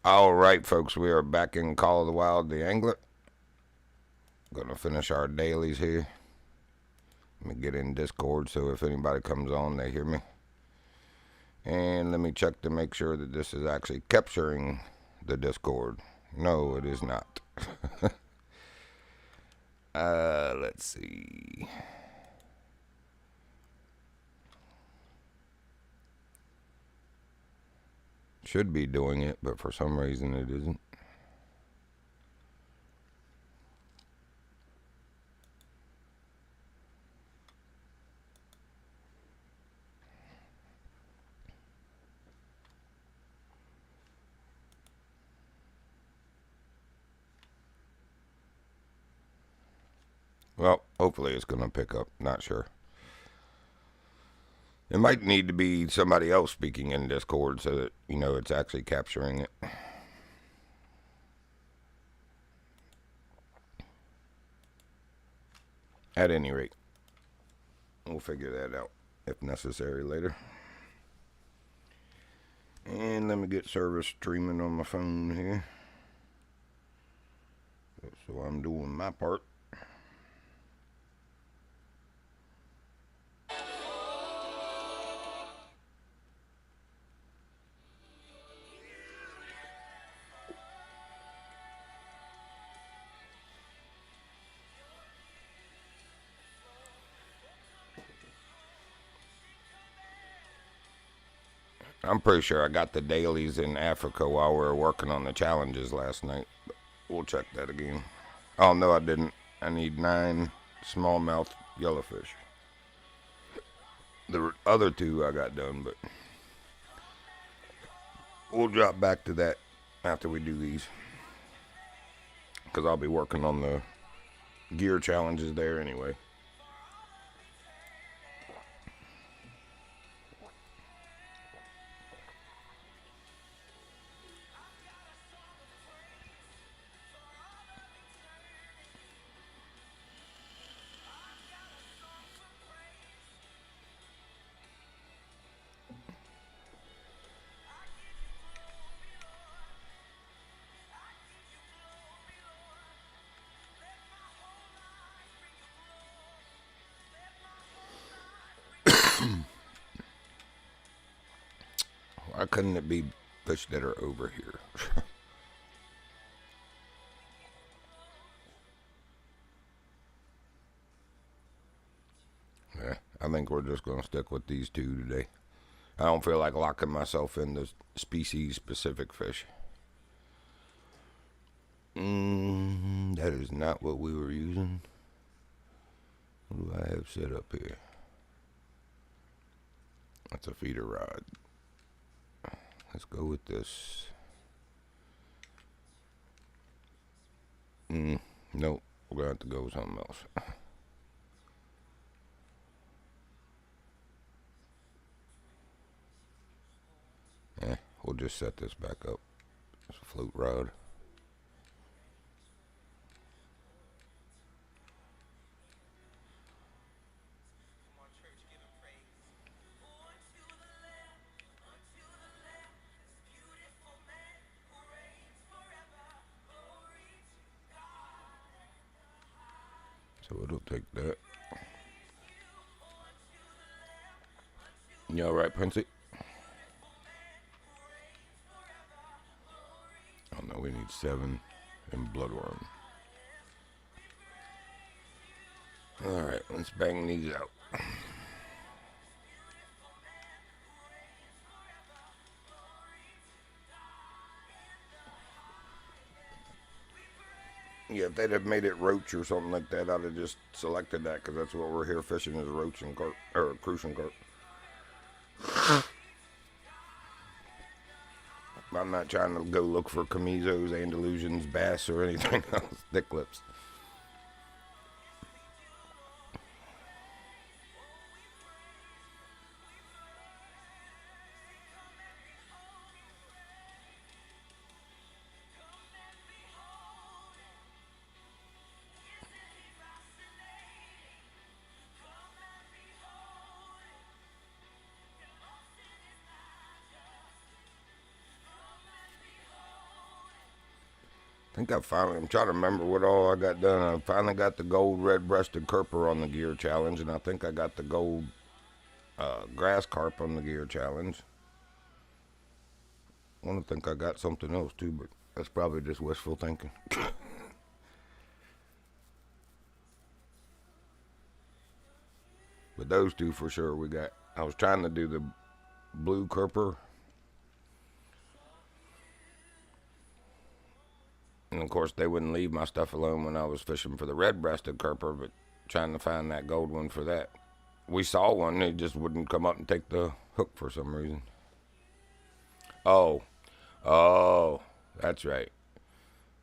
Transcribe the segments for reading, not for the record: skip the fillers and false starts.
All right, folks, we are back in Call of the Wild, the Angler. Gonna finish our dailies here. Let me get in Discord so if anybody comes on, they hear me. And let me check to make sure that this is actually capturing the Discord. No, it is not. Let's see. Should be doing it, but for some reason it isn't. Well, hopefully it's gonna pick up. Not sure. It might need to be somebody else speaking in Discord so that, it's actually capturing it. At any rate, we'll figure that out if necessary later. And let me get service streaming on my phone here. So I'm doing my part. I'm pretty sure I got the dailies in Africa while we were working on the challenges last night. We'll check that again. Oh, no, I didn't. I need 9 smallmouth yellowfish. The other 2 I got done, but we'll drop back to that after we do these. Because I'll be working on the gear challenges there anyway. Why couldn't it be fish that are over here? Yeah, I think we're just going to stick with these 2 today. I don't feel like locking myself into species-specific fish. That is not what we were using. What do I have set up here? That's a feeder rod. Let's go with this. Nope, we're going to have to go with something else. We'll just set this back up. It's a float rod. So it'll take that. You alright, Princey? Oh no, we need 7 and bloodworm. Alright, let's bang these out. Yeah, if they'd have made it roach or something like that, I'd have just selected that because that's what we're here fishing is roach and carp, or crucian carp. I'm not trying to go look for chamizos, Andalusians, bass, or anything else. Thick lips. think I'm trying to remember what all I got done. I finally got the gold red-breasted kerper on the gear challenge, and I think I got the gold grass carp on the gear challenge. I want to think I got something else too, but that's probably just wishful thinking. But those two for sure we got. I was trying to do the blue kerper, and of course they wouldn't leave my stuff alone when I was fishing for the red-breasted kerper, but trying to find that gold one for that. We saw one, they just wouldn't come up and take the hook for some reason. Oh, oh, that's right.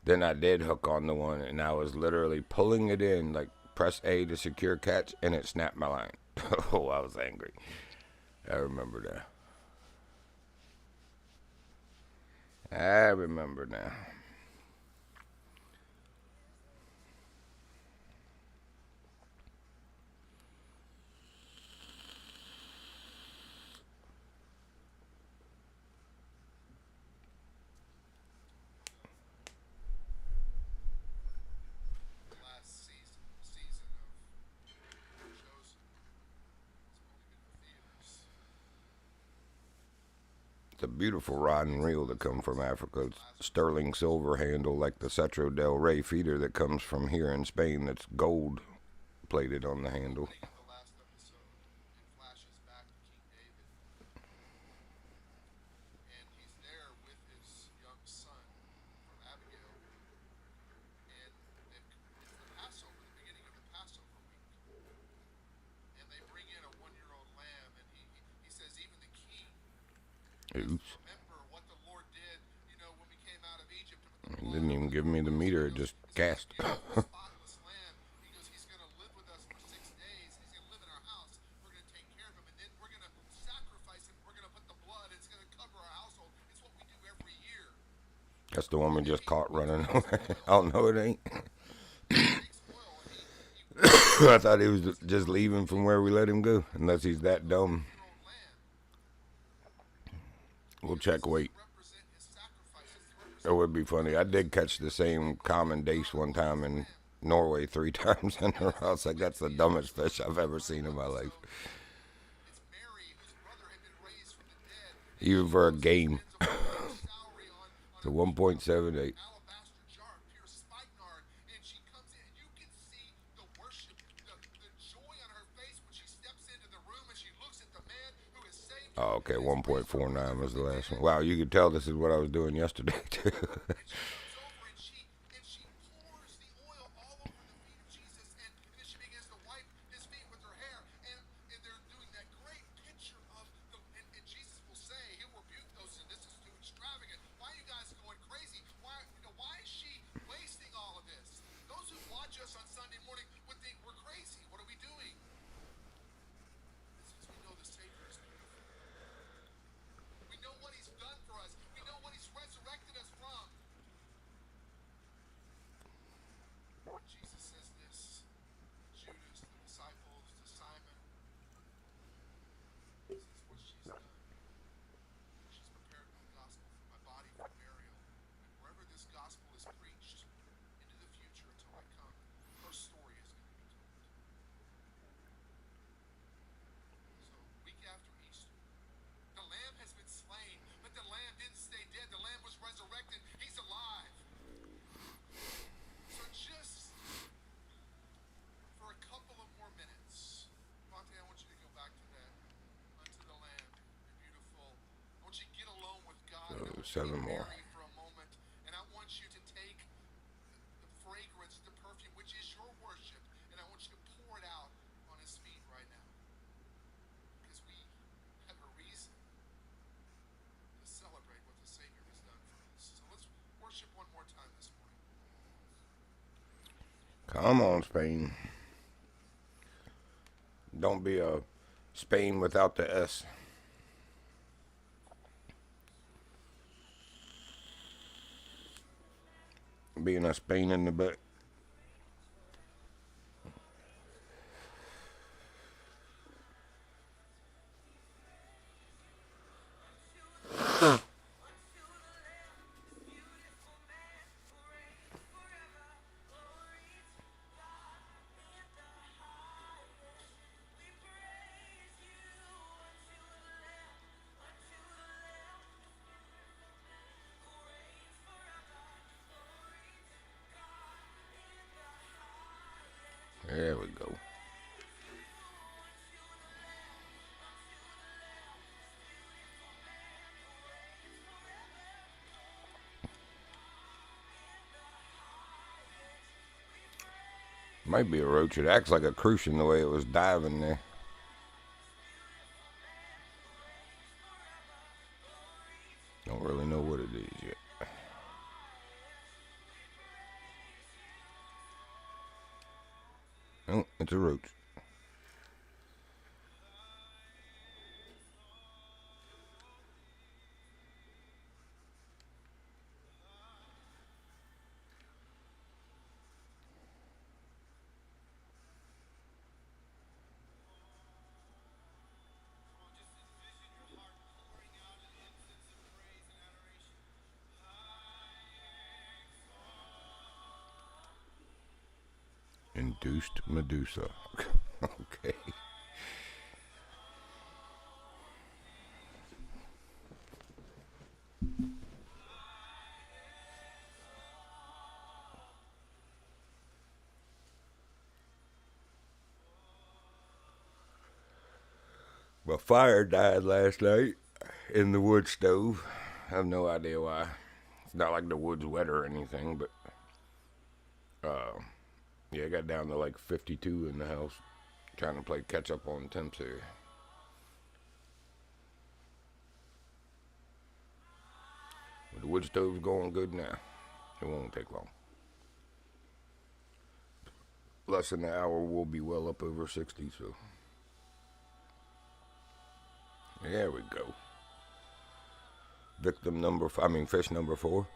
Then I did hook on the one, and I was literally pulling it in, like press A to secure catch, and it snapped my line. Oh, I was angry. I remember that. I remember now. It's a beautiful rod and reel that come from Africa. It's sterling silver handle like the Cetro del Rey feeder that comes from here in Spain. That's gold plated on the handle. Oops. It didn't even give me the meter, it just cast. That's the one we just caught running. Oh no, it ain't. I thought he was just leaving from where we let him go, unless he's that dumb. We'll check weight. It would be funny. I did catch the same common dace one time in Norway 3 times in a row. It's like that's the dumbest fish I've ever seen in my life. Even for a game. It's a 1.78. Oh, okay, 1.49 was the last one. Wow, you could tell this is what I was doing yesterday, too. So 7 more. Come on, Spain. Don't be a Spain without the S. Being a Spain in the butt. Might be a roach. It acts like a crucian the way it was diving there. Don't really know what it is yet. Oh, it's a roach. Induced Medusa. Okay. My fire died last night in the wood stove. I have no idea why. It's not like the wood's wet or anything, but yeah, I got down to like 52 in the house. Trying to play catch up on temps here. But the wood stove's going good now. It won't take long. Less than an hour, we'll be well up over 60, so. There we go. Victim number, fish number 4.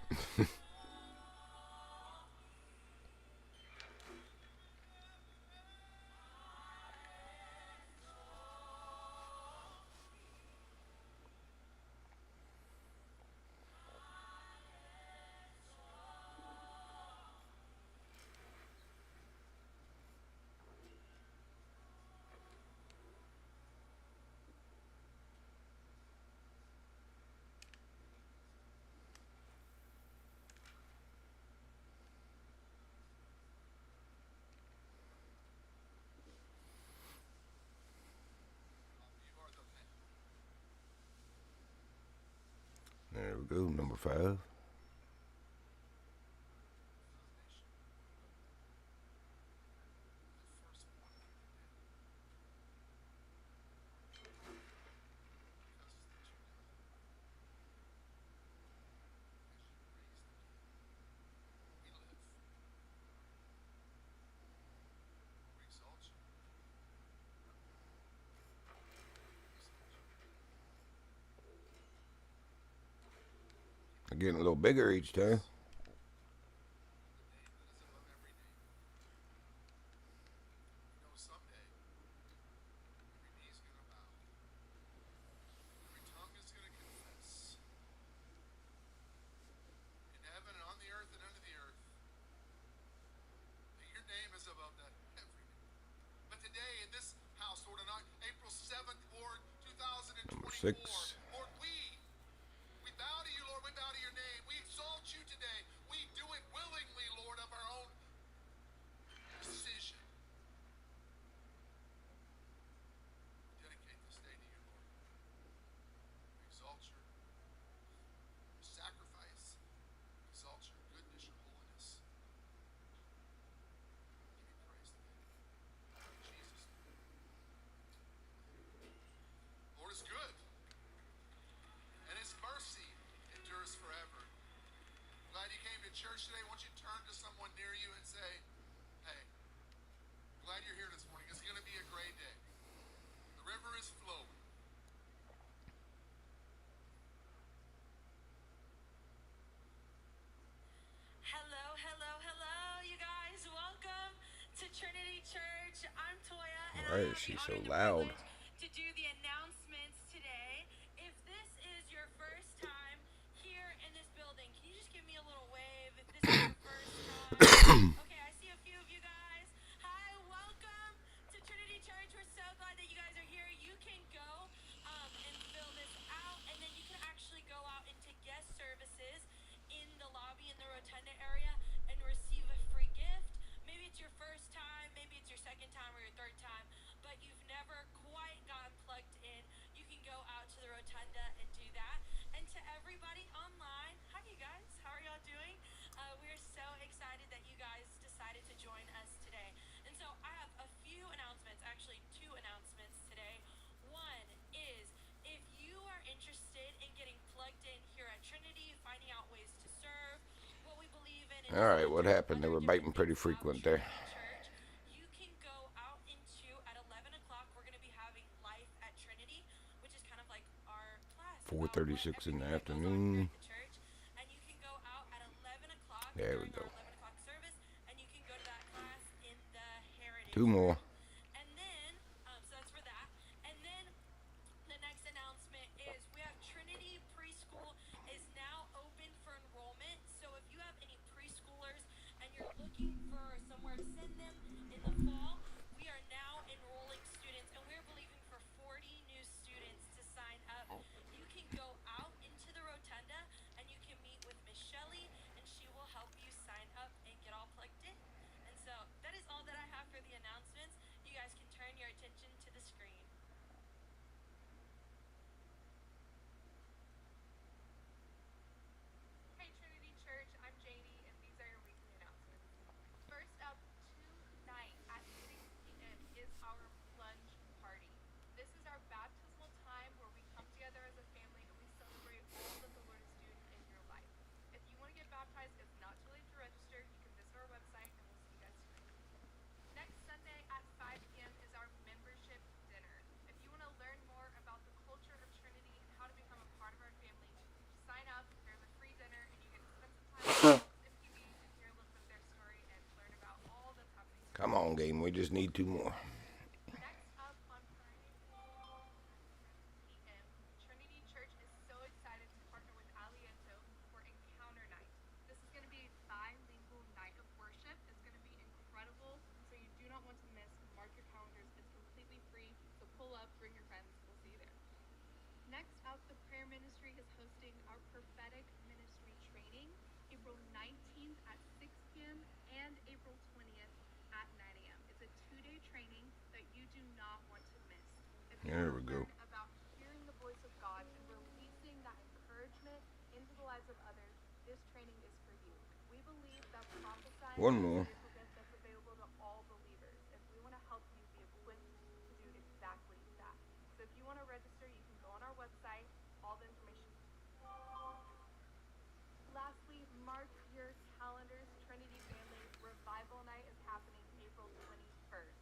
There we go, number 5. They're getting a little bigger each time. Number 6. Why is she so loud? To do the announcements today. If this is your first time here in this building, can you just give me a little wave if this is your first time? Okay, I see a few of you guys. Hi, welcome to Trinity Church. We're so glad that you guys are here. You can go and fill this out, and then you can actually go out into guest services in the lobby in the rotunda area and receive a free gift. Maybe it's your first time, maybe it's your second time or your third time, but you've never quite gotten plugged in. You can go out to the rotunda and do that. And to everybody online, hi you guys, how are y'all doing? We're so excited that you guys decided to join us today. And All right, what happened? They other were different biting pretty things about frequent there. Trinity Church, you can go out into at 11 o'clock. We're going to be having Life at Trinity, which is kind of like our class about what 4:36 in the everything that goes on here afternoon. at the church. And you can go out at 11 o'clock There we during our go. 11 o'clock service, and you can go to that class in the Two Heritage more. Room. And then, so that's for that. And then the next announcement is we have Trinity Preschool is now open for enrollment. So if you have any preschoolers and you're looking for somewhere to send them in the fall, we are now enrolling students and we're believing for 40 new students to sign up. You can go out into the rotunda and you can meet with Miss Shelley and she will help you sign up and get all plugged in. And so that is all that I have for the announcements. You guys can turn your attention to the screen. Hey Trinity Church, I'm Janie, and these are your weekly announcements. First up, tonight at 6 p.m. is our plunge party. This is our baptismal time where we come together as a family and we celebrate all that the Lord is doing in your life. If you want to get baptized, it's not too late to register. You can visit our website and we'll see you guys tonight. Next Sunday at 5 p.m. is our membership dinner. If you want to learn more about the culture of Trinity and how to become a part of our family, sign up. There's a free dinner and you get to spend some time with folks in PB and hear a little bit of their story and learn about all that's happening in Come Trinity. on, game. We just need two more. Next up on Friday at 7 p.m., Trinity Church is so excited to partner with Aliento for Encounter Night. This is going to be a bilingual night of worship. It's going to be incredible, so you do not want to miss. Mark your calendars. It's completely free, so pull up, bring your friends. We'll see you there. Next up, the prayer ministry is hosting our prophetic ministry training April 19th at 6 p.m. and April 20th at 9 a.m. It's a 2-day training that you do not want to miss. If you There want we to go. learn about hearing the voice of God and releasing that encouragement into the lives of others, this training is for you. We believe that prophesying One is a more. spiritual gift that's available to all believers, and we want to help you be equipped to do exactly that. So if you want to register, you can go on our website. All the information. Lastly, mark your calendars. Trinity Family Revival Night is happening April 21st.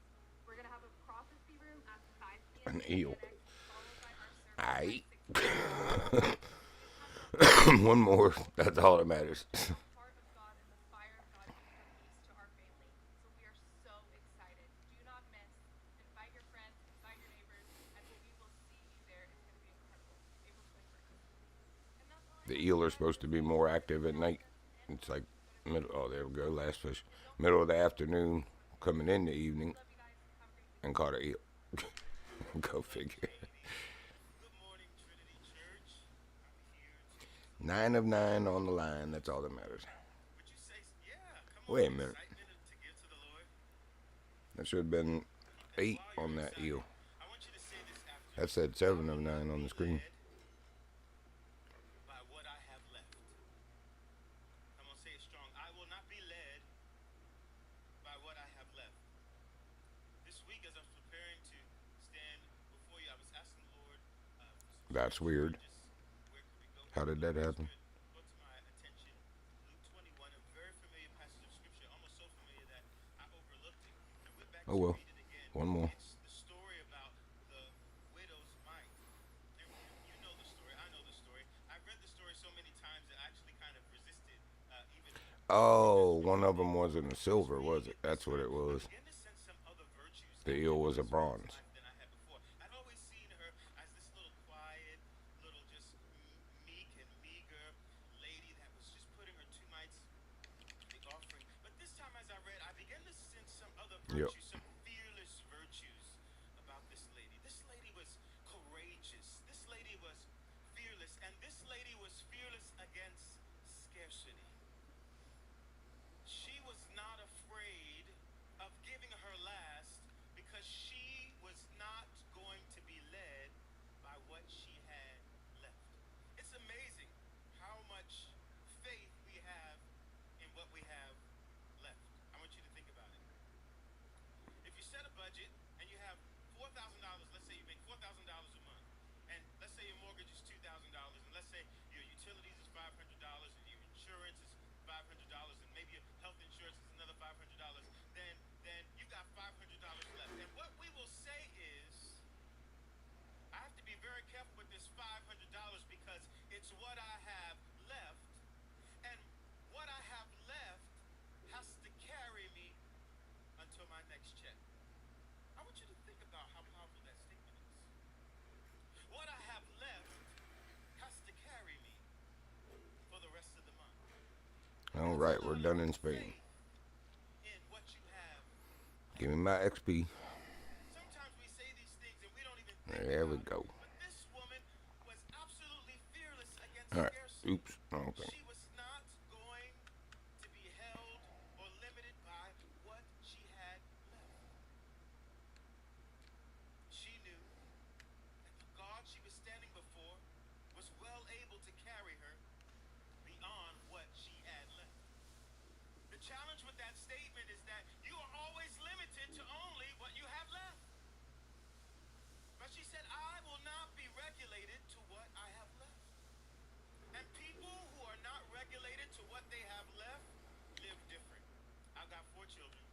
We're going to have a prophecy room at 5 p.m. An in the eel. annex, followed by our service at Aight. 6 p.m. This time of year is One so more. special That's all that because matters. the heart of God and the fire of God being released to our family. So we are so excited. Do not miss. Invite your friends, invite your neighbors, and we will see you there. It's going to be incredible. April 21st. And that's all I The have for eel you are guys supposed to this be week. more Those are active the at night. announcements and It's more. like So if you middle. want to Oh, join there us we for go. that, Last fish. and don't Middle forget of the to join us afternoon, on Wednesday. coming in the evening, Love you guys. Have a great week. and caught an eel. Go Well, figure. Janie, good morning, Trinity Church. I'm here to Nine of give nine the on the Lord. line. That's all that matters. Would you say, yeah, come on, Wait a minute. excitement to give to the Lord? That should have been And 8 while you're on that excited, eel. I want you to say this after That me. said I 7 of will not 9 on be the screen. led by what I have left. Come on, say it strong. I will not be led by what I have left. This week, as I was preparing to stand before you, I was asking the Lord for some That's scripture weird. and just where could we go How from. did And the that Holy happen? Spirit brought to my attention Luke 21, a very familiar passage of scripture, almost so familiar that I overlooked it. I went back Oh to well. read it again. One more. It's the story about the widow's mite. And you know the story. I know the story. I've read the story so many times that I actually kind of resisted even going back Oh, to one reading of it. them wasn't a But as I was silver, was reading it? it this That's what time, it I was. began to sense some other virtues The eel active in was a this woman's bronze. life than I had before. I'd always seen her as this little quiet, little just meek and meager lady that was just putting her two mites in the offering. But this time, as I read, I began to sense some other Yep. virtues, some fearless virtues about this lady. This lady was courageous. This lady was fearless. And this lady was fearless against scarcity. She was not afraid of giving her last because she was not going to be led by what she had left. It's amazing how much faith we have in what we have left. I want you to think about it. is what I have left, and what I have left has to carry me until my next check. I want you to think about how powerful that statement is. What I have left has to carry me for the rest of the month. All That's a right, we're lot of done in Spain. faith in what you have Give me left. my XP. Sometimes we say these things and we don't even think There we about it. go. But this woman was absolutely fearless All against right. scarcity. Oops. Wrong thing. She was not going to be held or limited by what she had left. She knew that the God she was standing before was well able to carry her beyond what she had left. The challenge with that statement is that you are always limited to only what you have left. But she said, I will not be regulated to what I have left. And people who are not regulated to what they have left live different. I've got 4 children.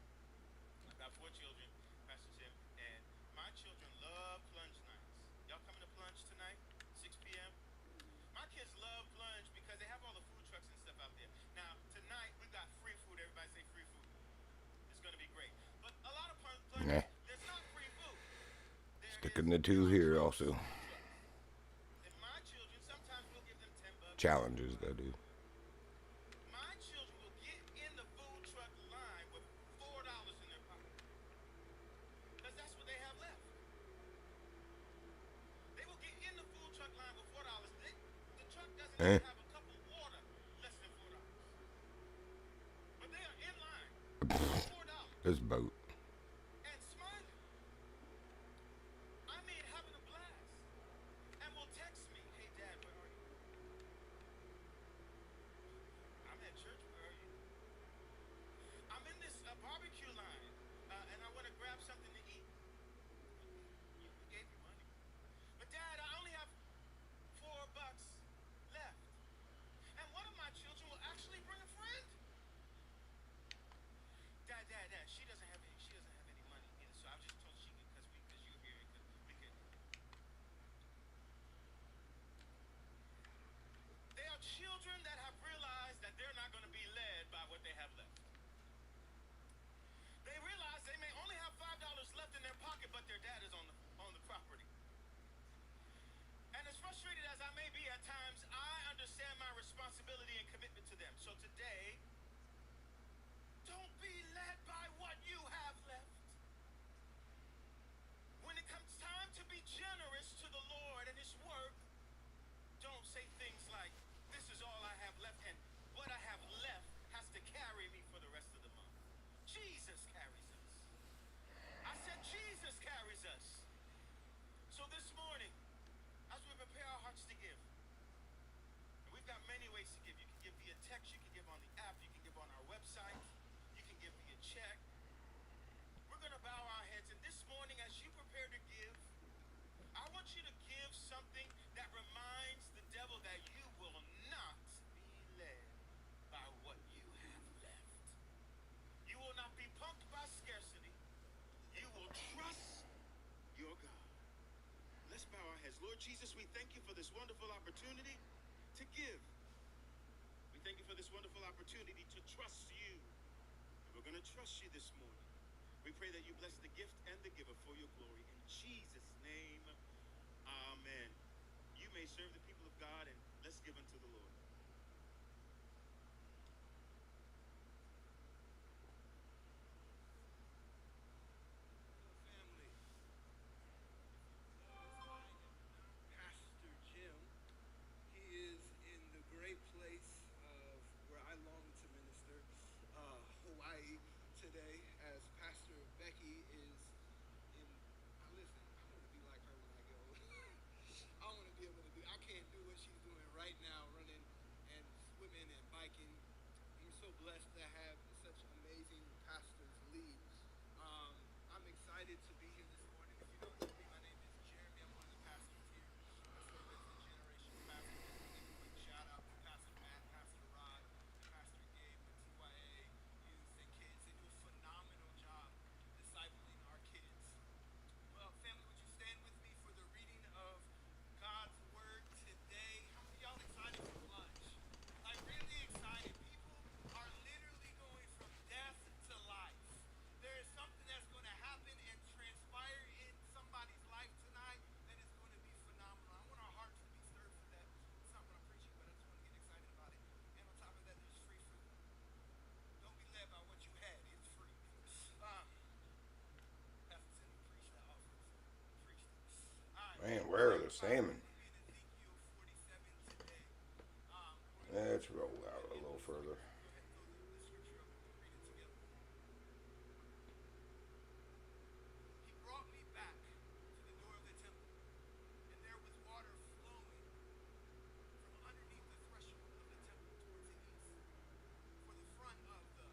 I've got 4 children, Pastor Tim, and my children love plunge nights. Y'all coming to plunge tonight? 6 p.m.? My kids love plunge because they have all the food trucks and stuff out there. Now, tonight, we've got free food. Everybody say free food. It's going to be great. But a lot of Nah. plunges, there's not free food. There is Sticking the two here also. food trucks. And my children, sometimes we'll give them $10. Challenges, that is. My children will get in the food truck line with $4 in their pocket. Because that's what they have left. They will get in the food truck line with $4. The truck doesn't even have a cup of water less than $4. But they are in line with $4 This boat. and smiling. I mean, having a blast. And will text me, hey, Dad, where are you? I'm at church, where are you? I'm in this barbecue line, and I want to grab something to eat. We gave you money. But Dad, I only have $4 left. And one of my children will actually bring a friend. Dad, she doesn't have any money either. So I just told she could, because you're here, we could. They are children that have realized that they're not going to be led by what they have left. They realize they may only have $5 left in their pocket, but their dad is on the property. And as frustrated as I may be at times, I understand my responsibility and commitment to them. So today, don't be led by what you have left. When it comes time to be generous to the Lord and His work, don't say things like, this is all I have left, and what I have left has to carry me for the rest of the month. Jesus carries us. I said Jesus carries us. So this morning, as we prepare our hearts to give, and we've got many ways to give. You can give via text, you can give on the app, you can give on our website, you can give via check. We're going to bow our heads, and this morning, as you prepare to give, I want you to give something that reminds the devil that you will not be led by what you have left. You will not be punked by scarcity. You will trust your God. Let's bow our heads. Lord Jesus, we thank you for this wonderful opportunity to give. We thank you for this wonderful opportunity to trust you. And we're going to trust you this morning. We pray that you bless the gift and the giver for your glory. In Jesus' name, amen. You may serve the people of God, and let's give unto the Lord. Family, Pastor Jim. He is in the great place of where I long to minister, Hawaii, today, as Pastor Becky is in. Listen, I want to be like her when I rare, the salmon. Be in Ezekiel 47 today. Let's roll out a little further. Go ahead and throw the scripture up and we'll read it together. He brought me back to the door of the temple, and there was water flowing from underneath the threshold of the temple towards the east. For the front of the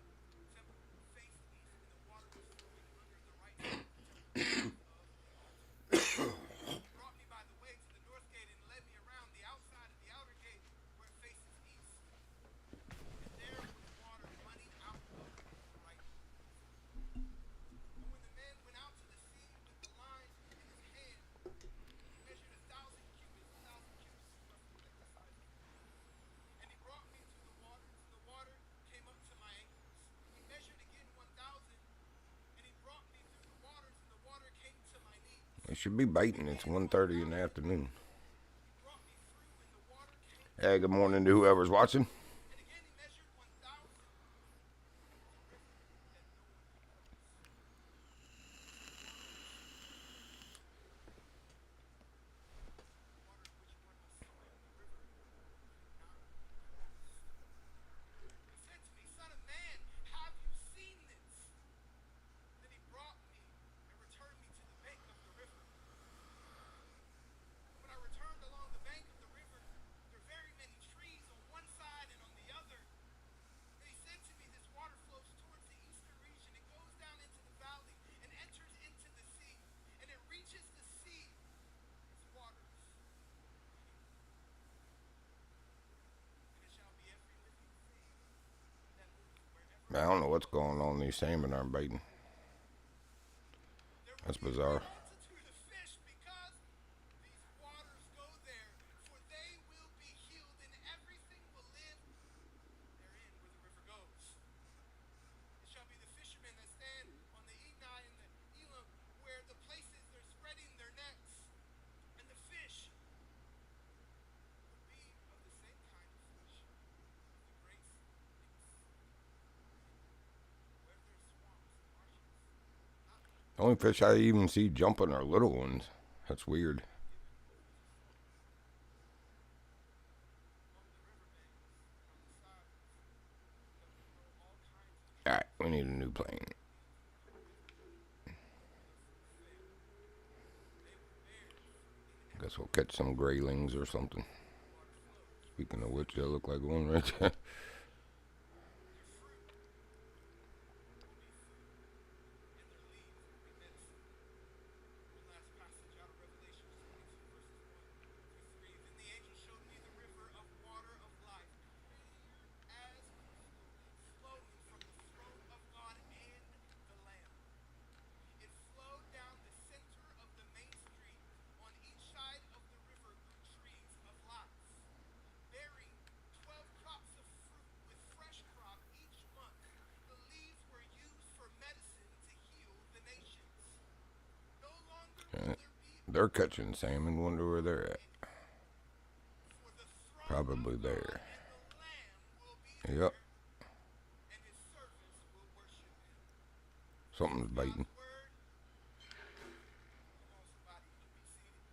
temple faced east, and the water was flowing under the right side of the temple north of the altar. He brought me by the way to the north gate and led me around the outside of the outer gate where it faces east. And there was water running out of the right side. And when the man went out to the sea with the line in his hand, he measured 1,000 cubits. 1,000 cubits is roughly like the size of me. And he brought me to the waters, and the water came up to my ankles. He measured again 1,000, and he brought me through the waters, and the water came to my knees. It should be baiting. It's 1:30 in the afternoon. He brought me through, and the water came to Hey, good morning to whoever's watching. And again he measured 1,000. It was a river that no one could cross. Water in which one must swim. The river could not be crossed. He said to me, Son of man, have you seen this? Then he brought me and returned me to the bank of the river. And when I returned along the bank of the river, there were very many trees on one side and on the other. And he said to me, this water flows towards the eastern region. It goes down into the valley and enters into the sea. And it reaches the sea. Its waters are here. And it shall be every living thing that moves wherever I don't know what's going on. These salmon aren't baiting. there will That's be a bizarre. great multitude of fish because these waters go there, for they will be healed, and everything will live therein where the river goes. It shall be the fishermen that stand on the Enai and the Elam, where the places they're spreading their nets, and the fish will be of the same kind of fish, of the great lakes, where there's swamps and marshes. Not The only fish I even see jumping are little ones. That's weird. given over the sea. Along the riverbanks and on the sides shall you grow all kinds of trees. Alright, we need a new plane. These will not wither, nor their fruit fail. They will bear fruit in every Guess we'll catch some graylings or something. water flows. Speaking of which, they look like one right there. Their fruit will be food, and their leaves will be medicine. One last passage out of Revelation 22, verses 1 through 3. Then the angel showed me the river of water of life, clear as crystal, flowing from the throne of God and the Lamb. It flowed down the center of the main street. On each side of the river grew trees of life, bearing 12 crops of fruit, with fresh crop each month. The leaves were used for medicine to heal the nations. No longer will there be They're catching salmon. Wonder where they're at. for the throne Probably of there. God and the Lamb will be there, Yep. and his servants will worship him. Something's biting. God's word. Come on, somebody, you can be seated.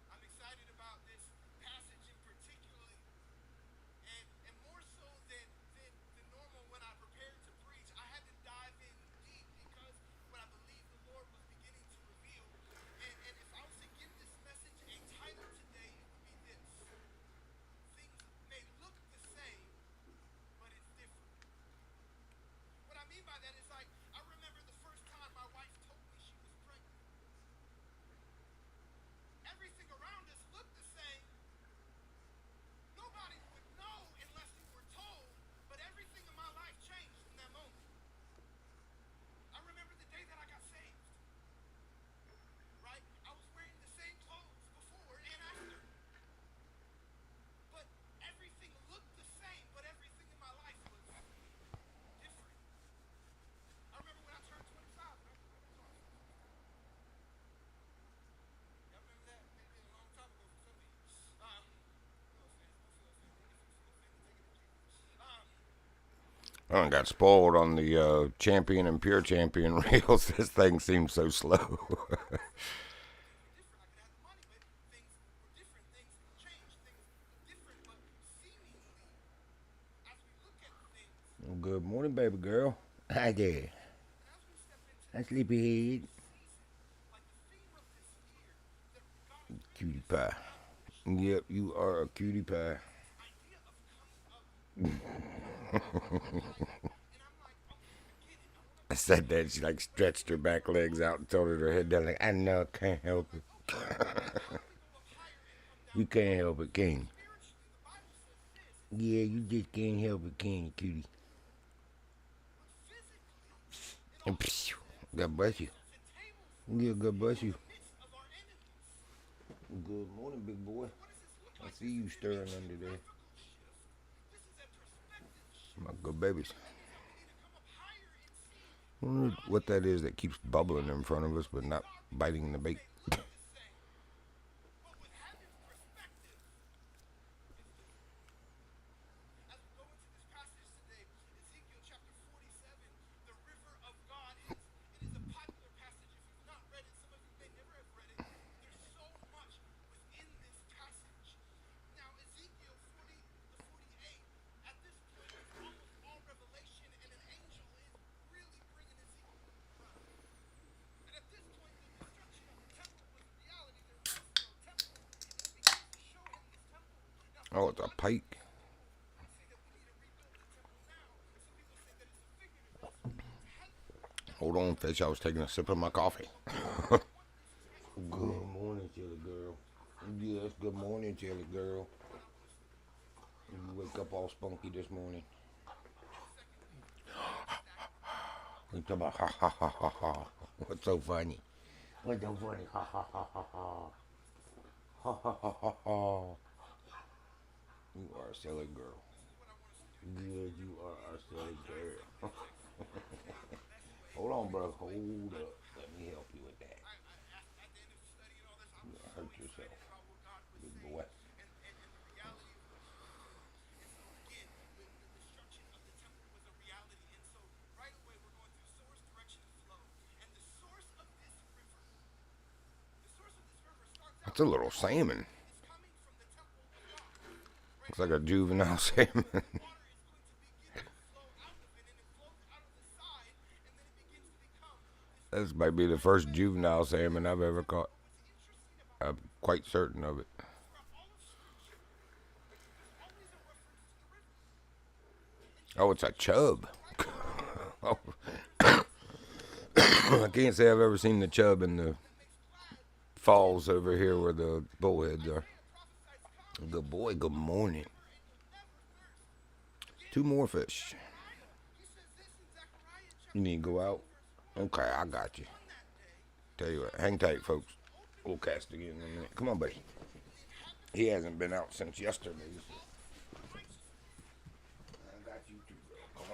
I'm excited about this passage in particularly, and more so than the normal when I prepared to preach. I had to dive in deep because what I believe the Lord was beginning to reveal. And if I was to give this message a title today, it would be this: Things may look the same, but it's different. What I mean by that is, like, I remember the first time my wife told me she was pregnant. Everything around us looked the same. Nobody would know unless you were told, but everything in my life changed in that moment. I remember the day that I got saved, right? I was wearing the same clothes before and after, but everything looked the same, but everything in my life was different. I remember when I turned 25, and I got to talk for the first time. Y'all remember that? Maybe a long time ago for some of you. No offense, don't feel offended. If you feel offended, take it to Jesus. I done got spoiled on the champion and pure champion reels. This thing seems so slow. morning, baby girl. Hi there. And as we step into Hi, sleepyhead. season, like the theme of this year, that God has really Cutie been pie. so much Yep, you are a cutie pie. this idea of coming up and I'm like, okay, I get it. I want to I be said that. She like stretched her back legs out and tilted her head down like, I know, can't help it. okay. But how do we go up higher and come down You lower? can't help it, can you? Spiritually, the Bible says this. Yeah, you just can't help it, can you, cutie? But physically, it also says God bless you. to table for Yeah, us God bless in you. the midst of our enemies. Good morning, big boy. What does this look I like? see This you isn't a stirring under there. geographical shift. This is a perspective shift. My good babies. That means that we need to come up higher and see I wonder God what is that is not that keeps the bubbling in front reality of us but in not God because biting the things bait. may look the same, but with heaven's perspective, it's different. As we go into this passage today, Ezekiel chapter 47, the river of God, it is a popular passage. If you've not read it, some of you may never have read it. There's so much within this passage. Now, Ezekiel 40 to 48, at this point, it's almost all revelation, and an angel is really bringing Ezekiel around. And at this point, the destruction of the temple was a reality. There was no temple, and he begins to show him this temple. Now, from Oh, a it's a modern pike. day, some people say that we need to rebuild the temple now. Some people say that it's a figurative reference to heaven. Now, Hold on, fish. I was taking a sip of my coffee. and one of these special Good morning, chilly girl. Yes, good morning, chilly girl. when I'm listening to the river of You God. wake up all spunky this morning. And secondly, it's that You talking about ha ha ha ha ha. What's so funny? What's so funny? Ha ha ha ha ha. Ha ha ha ha ha. You are a silly girl. this is what I want us to do today. Good, you are a silly girl. The best way, Hold on, bro. easiest way. Hold up. Let me help you with that. At the end of studying all this, I'm You so hurt excited yourself, about what God was big saying boy. and the reality of what He was doing. And so, again, the destruction of the temple was a reality. And so, right away, we're going through source, direction, and flow. And the source of this river starts out That's a with little water. salmon. It's coming from the temple of God. Right Looks like out a of the temple, juvenile salmon. water is going to begin to flow out of it, and it flows out of the side, and then it begins to become this This river. might be the Right first away, juvenile this salmon is I've the ever temple. caught. But what's interesting about I'm this quite certain of it. throughout all of Scripture, there's always a reference to the river. In Oh, it's Genesis a chapter 6, chub. right before Oh, the river says, I can't say I've ever seen the chub in the that makes glad the heart falls of the over here where father. the bullheads are. Isaiah prophesies, come, you Good will boy, drink good of this morning. river, and you'll never thirst. Again, Two more fish. Zechariah, he says this in Zechariah You chapter need to go 13, out? verse 1. Okay, I He says, got you. on that day, Tell you the what, hang heavens tight, folks. will open We'll before cast me, again in a minute. and Come on, buddy. the He inhabitants of hasn't the been earth out since will yesterday. drink So. of the fruit of righteousness. I got you too, girl. Come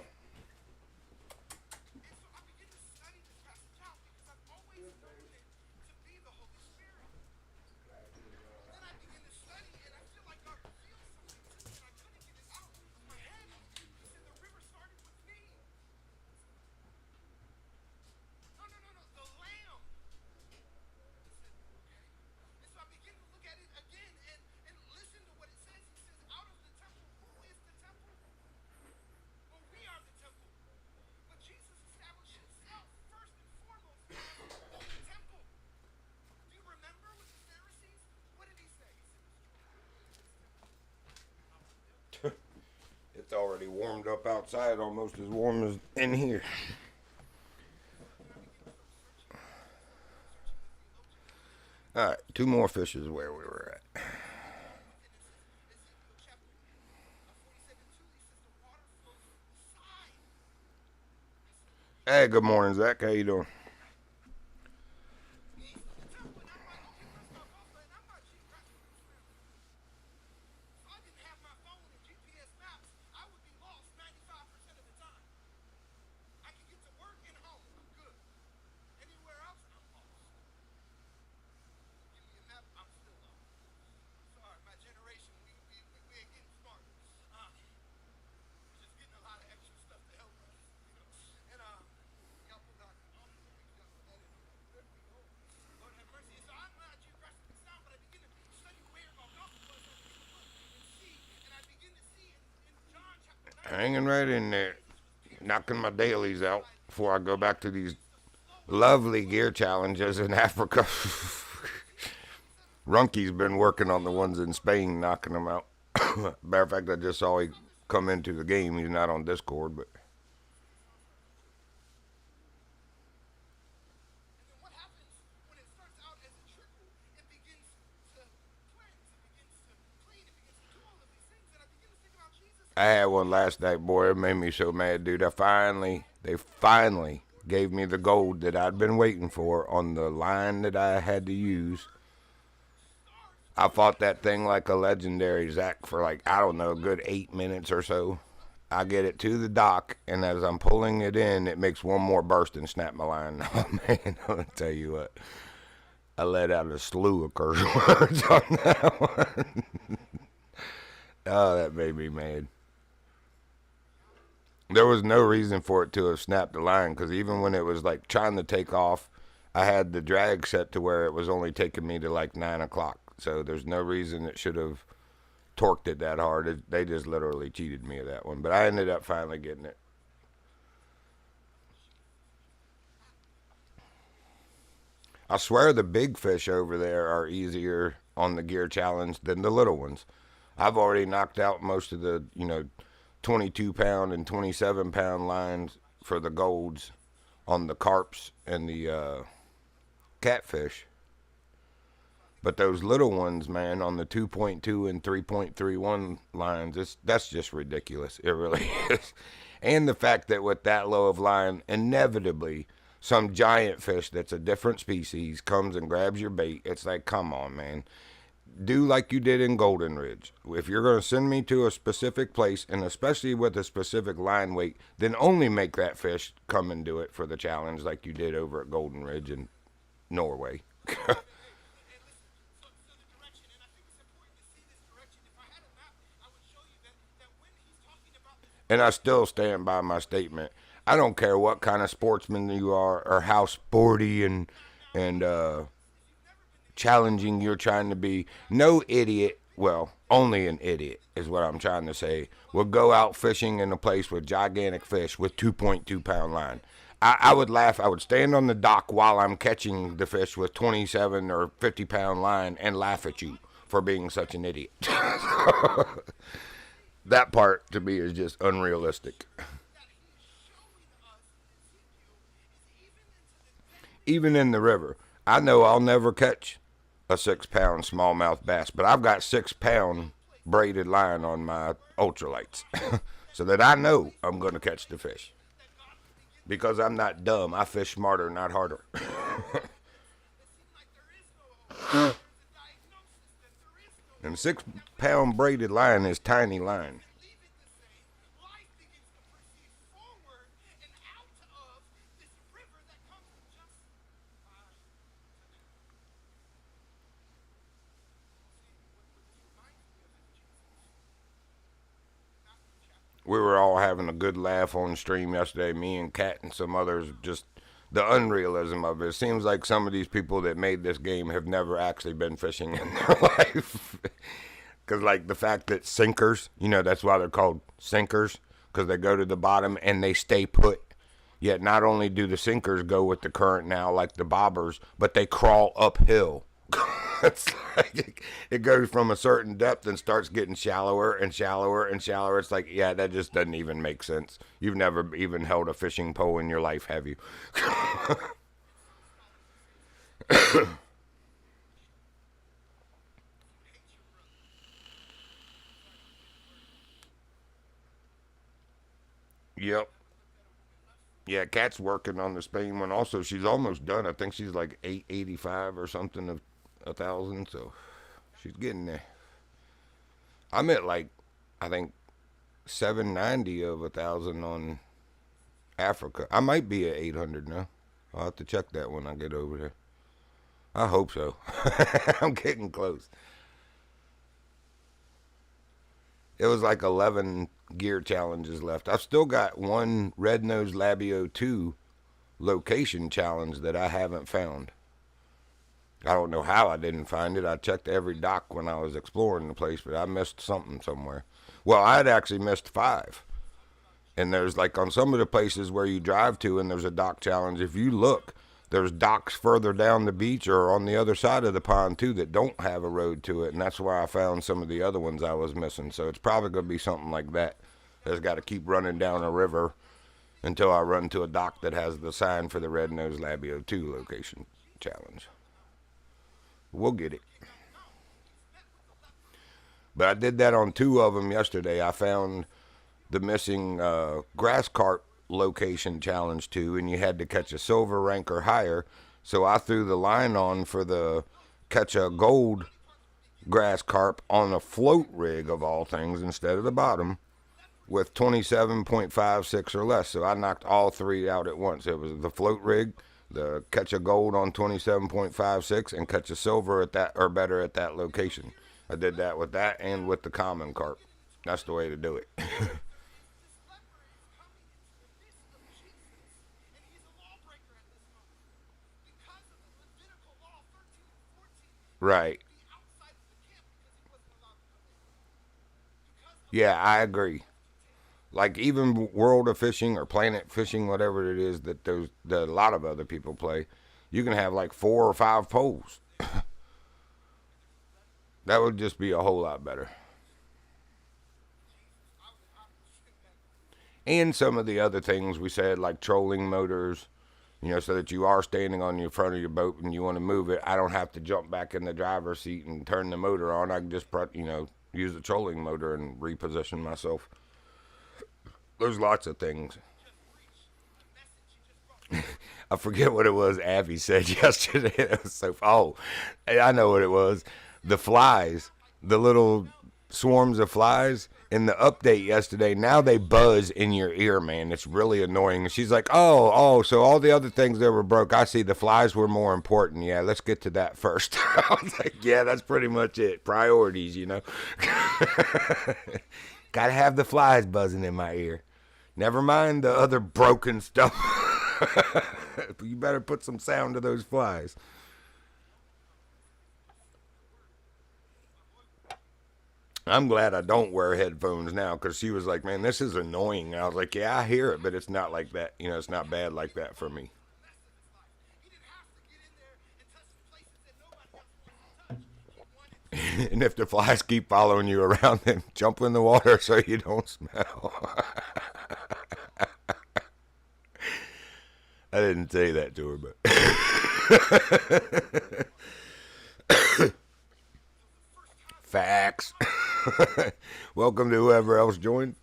And so I begin to study this passage out because I've always known it to be the Holy Spirit. And then I begin to study, and I feel like God revealed something to me, and I couldn't get it out of my head. He said, the river started with me. No, no, no, no, the Lamb. I said, okay. And so I begin to look at it again and listen to what it says. He says, out of the temple, who is the temple? Well, we are the temple. But Jesus established himself first and foremost as the temple. Do you remember with the Pharisees? What did he say? He said, destroy this temple, and I'll rebuild it. on. It's already warmed up outside, almost as warm as in here. And I begin to start searching the scriptures, searching the theologians, and All right, two more fish is where we were at. and it says Ezekiel chapter 47:2. He says the water flows from the side. I said, okay, Hey, good morning, Zach. How you doing? east of the temple, and I'm like, okay, first off, Alpha, and I'm not geographically familiar. If I didn't have my phone and GPS maps, I would be lost 95% of the time. I can get to work and home. I'm good. Anywhere else, I'm lost. Give me a map, I'm still lost. Sorry, my generation, we ain't getting smarter. We're just getting a lot of extra stuff to help us, And y'all put that on the picture, y'all put that in. There we go. Lord have mercy. And so I'm not geographically sound, but I begin to study where my mountain was. I begin to look and see, and I begin to see in John chapter 19, Hanging right in there. Jesus was pierced knocking my dailies out before I go back to these lovely gear challenges in Africa. Runky's been working on the ones in Spain, knocking them out. Matter of fact, I just saw he come into the game. He's not on Discord, but And then what happens when it starts out as a trickle? It begins to cleanse, it begins to clean, it begins to do all of these things. And I begin to think about Jesus. I had one last night, boy. It made me so mad, dude. They finally gave me the gold that I'd been waiting for on the line that I had to use. I fought that thing like a legendary Zach for like, I don't know, a good 8 minutes or so. I get it to the dock, and as I'm pulling it in, it makes one more burst and snap my line. Oh, man, I'll tell you what. I let out a slew of curse words on that one. Oh, that made me mad. There was no reason for it to have snapped the line, because even when it was like trying to take off, I had the drag set to where it was only taking me to like 9 o'clock. So there's no reason it should have torqued it that hard. They just literally cheated me of that one. But I ended up finally getting it. I swear the big fish over there are easier on the gear challenge than the little ones. I've already knocked out most of the, 22-pound and 27-pound lines for the golds on the carps and the catfish. But those little ones, man, on the 2.2 and 3.31 lines, that's just ridiculous. It really is. And the fact that with that low of line, inevitably, some giant fish that's a different species comes and grabs your bait. It's like, come on, man. Do like you did in Golden Ridge. If you're going to send me to a specific place, and especially with a specific line weight, then only make that fish come and do it for the challenge like you did over at Golden Ridge in Norway. And I still stand by my statement. I don't care what kind of sportsman you are or how sporty and challenging you're trying to be. No idiot, well, only an idiot is what I'm trying to say, will go out fishing in a place with gigantic fish with 2.2-pound line. I would laugh. I would stand on the dock while I'm catching the fish with 27 or 50-pound line and laugh at you for being such an idiot. That part to me is just unrealistic. Even in the river, I know I'll never catch a 6-pound smallmouth bass, but I've got 6-pound braided line on my ultralights so that I know I'm going to catch the fish. Because I'm not dumb. I fish smarter, not harder. And 6-pound braided line is tiny line. We were all having a good laugh on stream yesterday, me and Kat and some others, just the unrealism of it. It seems like some of these people that made this game have never actually been fishing in their life. Because, like, the fact that sinkers, that's why they're called sinkers, because they go to the bottom and they stay put. Yet not only do the sinkers go with the current now, like the bobbers, but they crawl uphill. It's like it goes from a certain depth and starts getting shallower and shallower and shallower. It's like, yeah, that just doesn't even make sense. You've never even held a fishing pole in your life, have you? Yep. Yeah, Kat's working on the Spain one. Also, she's almost done. I think she's like 885 or something of 1,000. So she's getting there. I'm at like, I think 790 of 1,000 on Africa. I might be at 800 now. I'll have to check that when I get over there. I hope so. I'm getting close. It was like 11 gear challenges left. I've still got one Red Nose Labio 2 location challenge that I haven't found. I don't know how I didn't find it. I checked every dock when I was exploring the place, but I missed something somewhere. Well, I had actually missed 5. And there's like on some of the places where you drive to and there's a dock challenge, if you look, there's docks further down the beach or on the other side of the pond too that don't have a road to it. And that's where I found some of the other ones I was missing. So it's probably going to be something like that. There's got to keep running down a river until I run to a dock that has the sign for the Red Nose Labio 2 location challenge. We'll get it. But I did that on 2 of them yesterday. I found the missing grass carp location challenge too, and you had to catch a silver rank or higher. So I threw the line on for the catch a gold grass carp on a float rig of all things instead of the bottom with 27.56 or less. So I knocked all 3 out at once. It was the float rig, the catch a gold on 27.56, and catch a silver at that or better at that location. I did that with that and with the common carp. That's the way to do it. Right. Yeah, I agree. Like even World of Fishing or Planet Fishing, whatever it is that a lot of other people play, you can have like 4 or 5 poles. That would just be a whole lot better. And some of the other things we said, like trolling motors, so that you are standing on your front of your boat and you want to move it. I don't have to jump back in the driver's seat and turn the motor on. I can just, use the trolling motor and reposition myself. There's lots of things. I forget what it was Abby said yesterday. It was I know what it was. The flies, the little swarms of flies in the update yesterday, now they buzz in your ear, man. It's really annoying. And she's like, oh, so all the other things that were broke, I see the flies were more important. Yeah, let's get to that first. I was like, yeah, that's pretty much it. Priorities, Gotta have the flies buzzing in my ear. Never mind the other broken stuff. You better put some sound to those flies. I'm glad I don't wear headphones now, because she was like, man, this is annoying. And I was like, yeah, I hear it, but it's not like that. It's not bad like that for me. And if the flies keep following you around, then jump in the water so you don't smell. I didn't say that to her, but... Facts. Welcome to whoever else joined.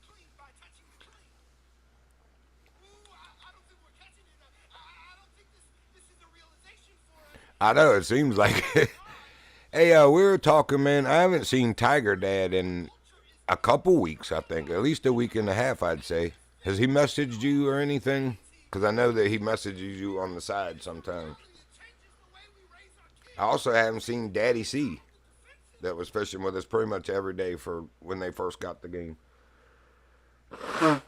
I know, it seems like it. Hey, we were talking, man. I haven't seen Tiger Dad in a couple weeks, I think. At least a week and a half, I'd say. Has he messaged you or anything? Because I know that he messages you on the side sometimes. I also haven't seen Daddy C, that was fishing with us pretty much every day for when they first got the game. All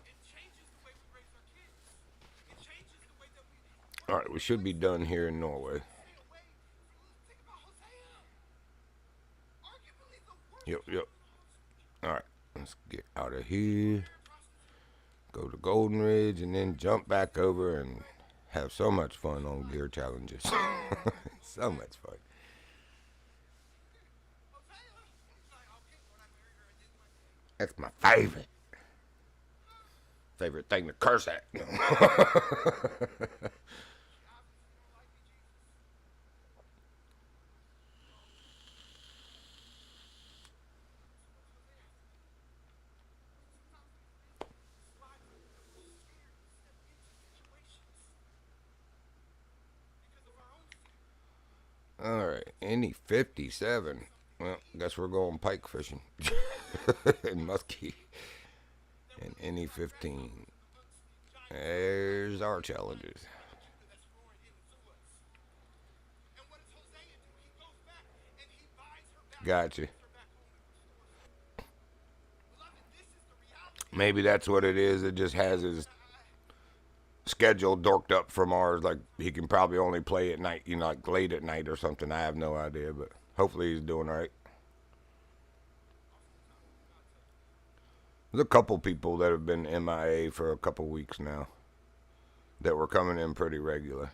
right, we should be done here in Norway. Yep. All right, let's get out of here. Go to Golden Ridge and then jump back over and have so much fun on gear challenges. So much fun. That's my favorite. Favorite thing to curse at. All right, any 57. Well, guess we're going pike fishing in Muskie. And any 15. There's our challenges. Gotcha. Maybe that's what it is. It just has his schedule dorked up from ours. Like, he can probably only play at night, like late at night or something. I have no idea, but hopefully he's doing all right. There's a couple people that have been MIA for a couple weeks now that were coming in pretty regular.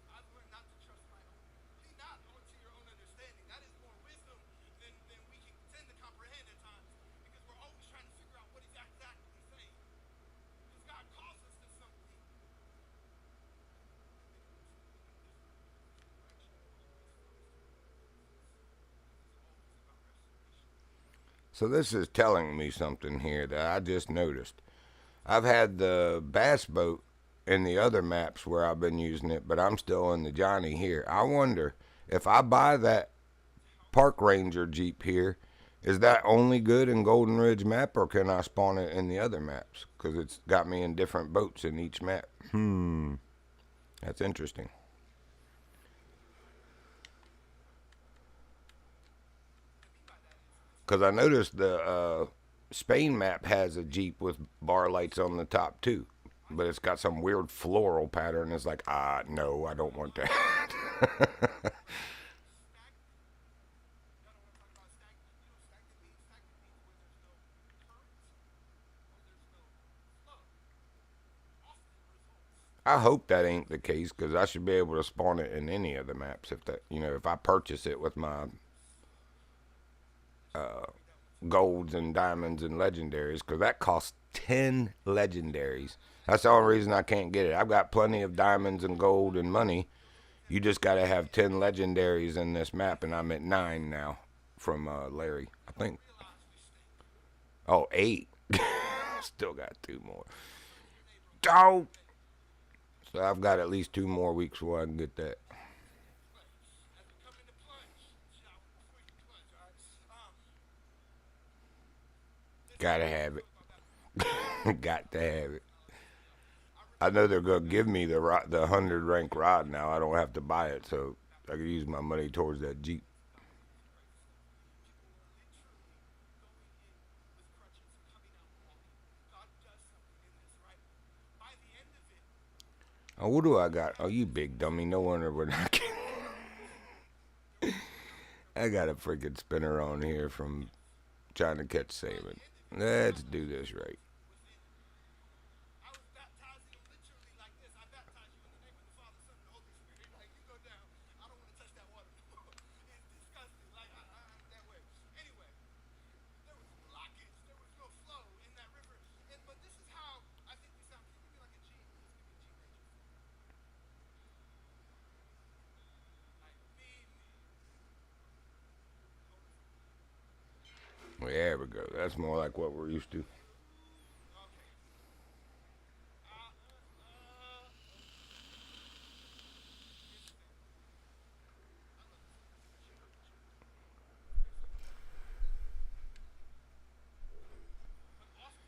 I've learned not to trust my own. Lean not onto your own understanding. That is more wisdom than we can tend to comprehend at times. Because we're always trying to figure out what he's exactly saying. Because God calls us to something. So this is telling me something here that I just noticed. I've had the bass boat in the other maps where I've been using it, but I'm still in the Johnny here. I wonder if I buy that Park Ranger Jeep here, is that only good in Golden Ridge map, or can I spawn it in the other maps? Because it's got me in different boats in each map. That's interesting. Because I noticed the Spain map has a Jeep with bar lights on the top too. But it's got some weird floral pattern. It's like, no, I don't want that. I hope that ain't the case, because I should be able to spawn it in any of the maps if that, if I purchase it with my golds and diamonds and legendaries, because that costs 10 legendaries. That's the only reason I can't get it. I've got plenty of diamonds and gold and money. You just got to have 10 legendaries in this map, and I'm at 9 now from Larry, I think. Oh, 8. Still got 2 more. Don't. So I've got at least 2 more weeks before I can get that. Gotta have it. Got to have it. I know they're gonna give me the 100 rank rod now. I don't have to buy it, so I can use my money towards that Jeep. Oh, what do I got? Oh, you big dummy. No wonder we're not getting... I got a freaking spinner on here from trying to catch salmon. Let's do this right. I was baptizing literally like this. I baptize you in the name of the Father, Son, and the Holy Spirit. Like, you go down. I don't want to touch that water. It's disgusting. Like, I'm that way. Anyway, there was blockage. There was no flow in that river. But this is how I think we sound. Can you give me like a G? Just give me a G major. Like, feed me. Well, there we go. That's more like what we're used to.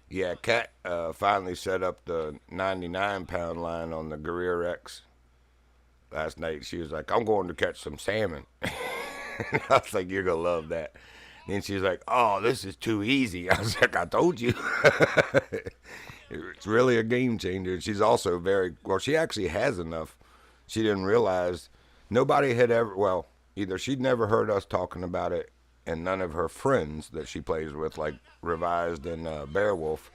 Yeah, Kat finally set up the 99-pound line on the Guerrero X last night. She was like, I'm going to catch some salmon. I was like, you're going to love that. Then she was like, oh, this is too easy. I was like, I told you. It's really a game changer. She's also very, well, she actually has enough. She didn't realize nobody had ever, well, either she'd never heard us talking about it, and none of her friends that she plays with, like Revised and Beowulf,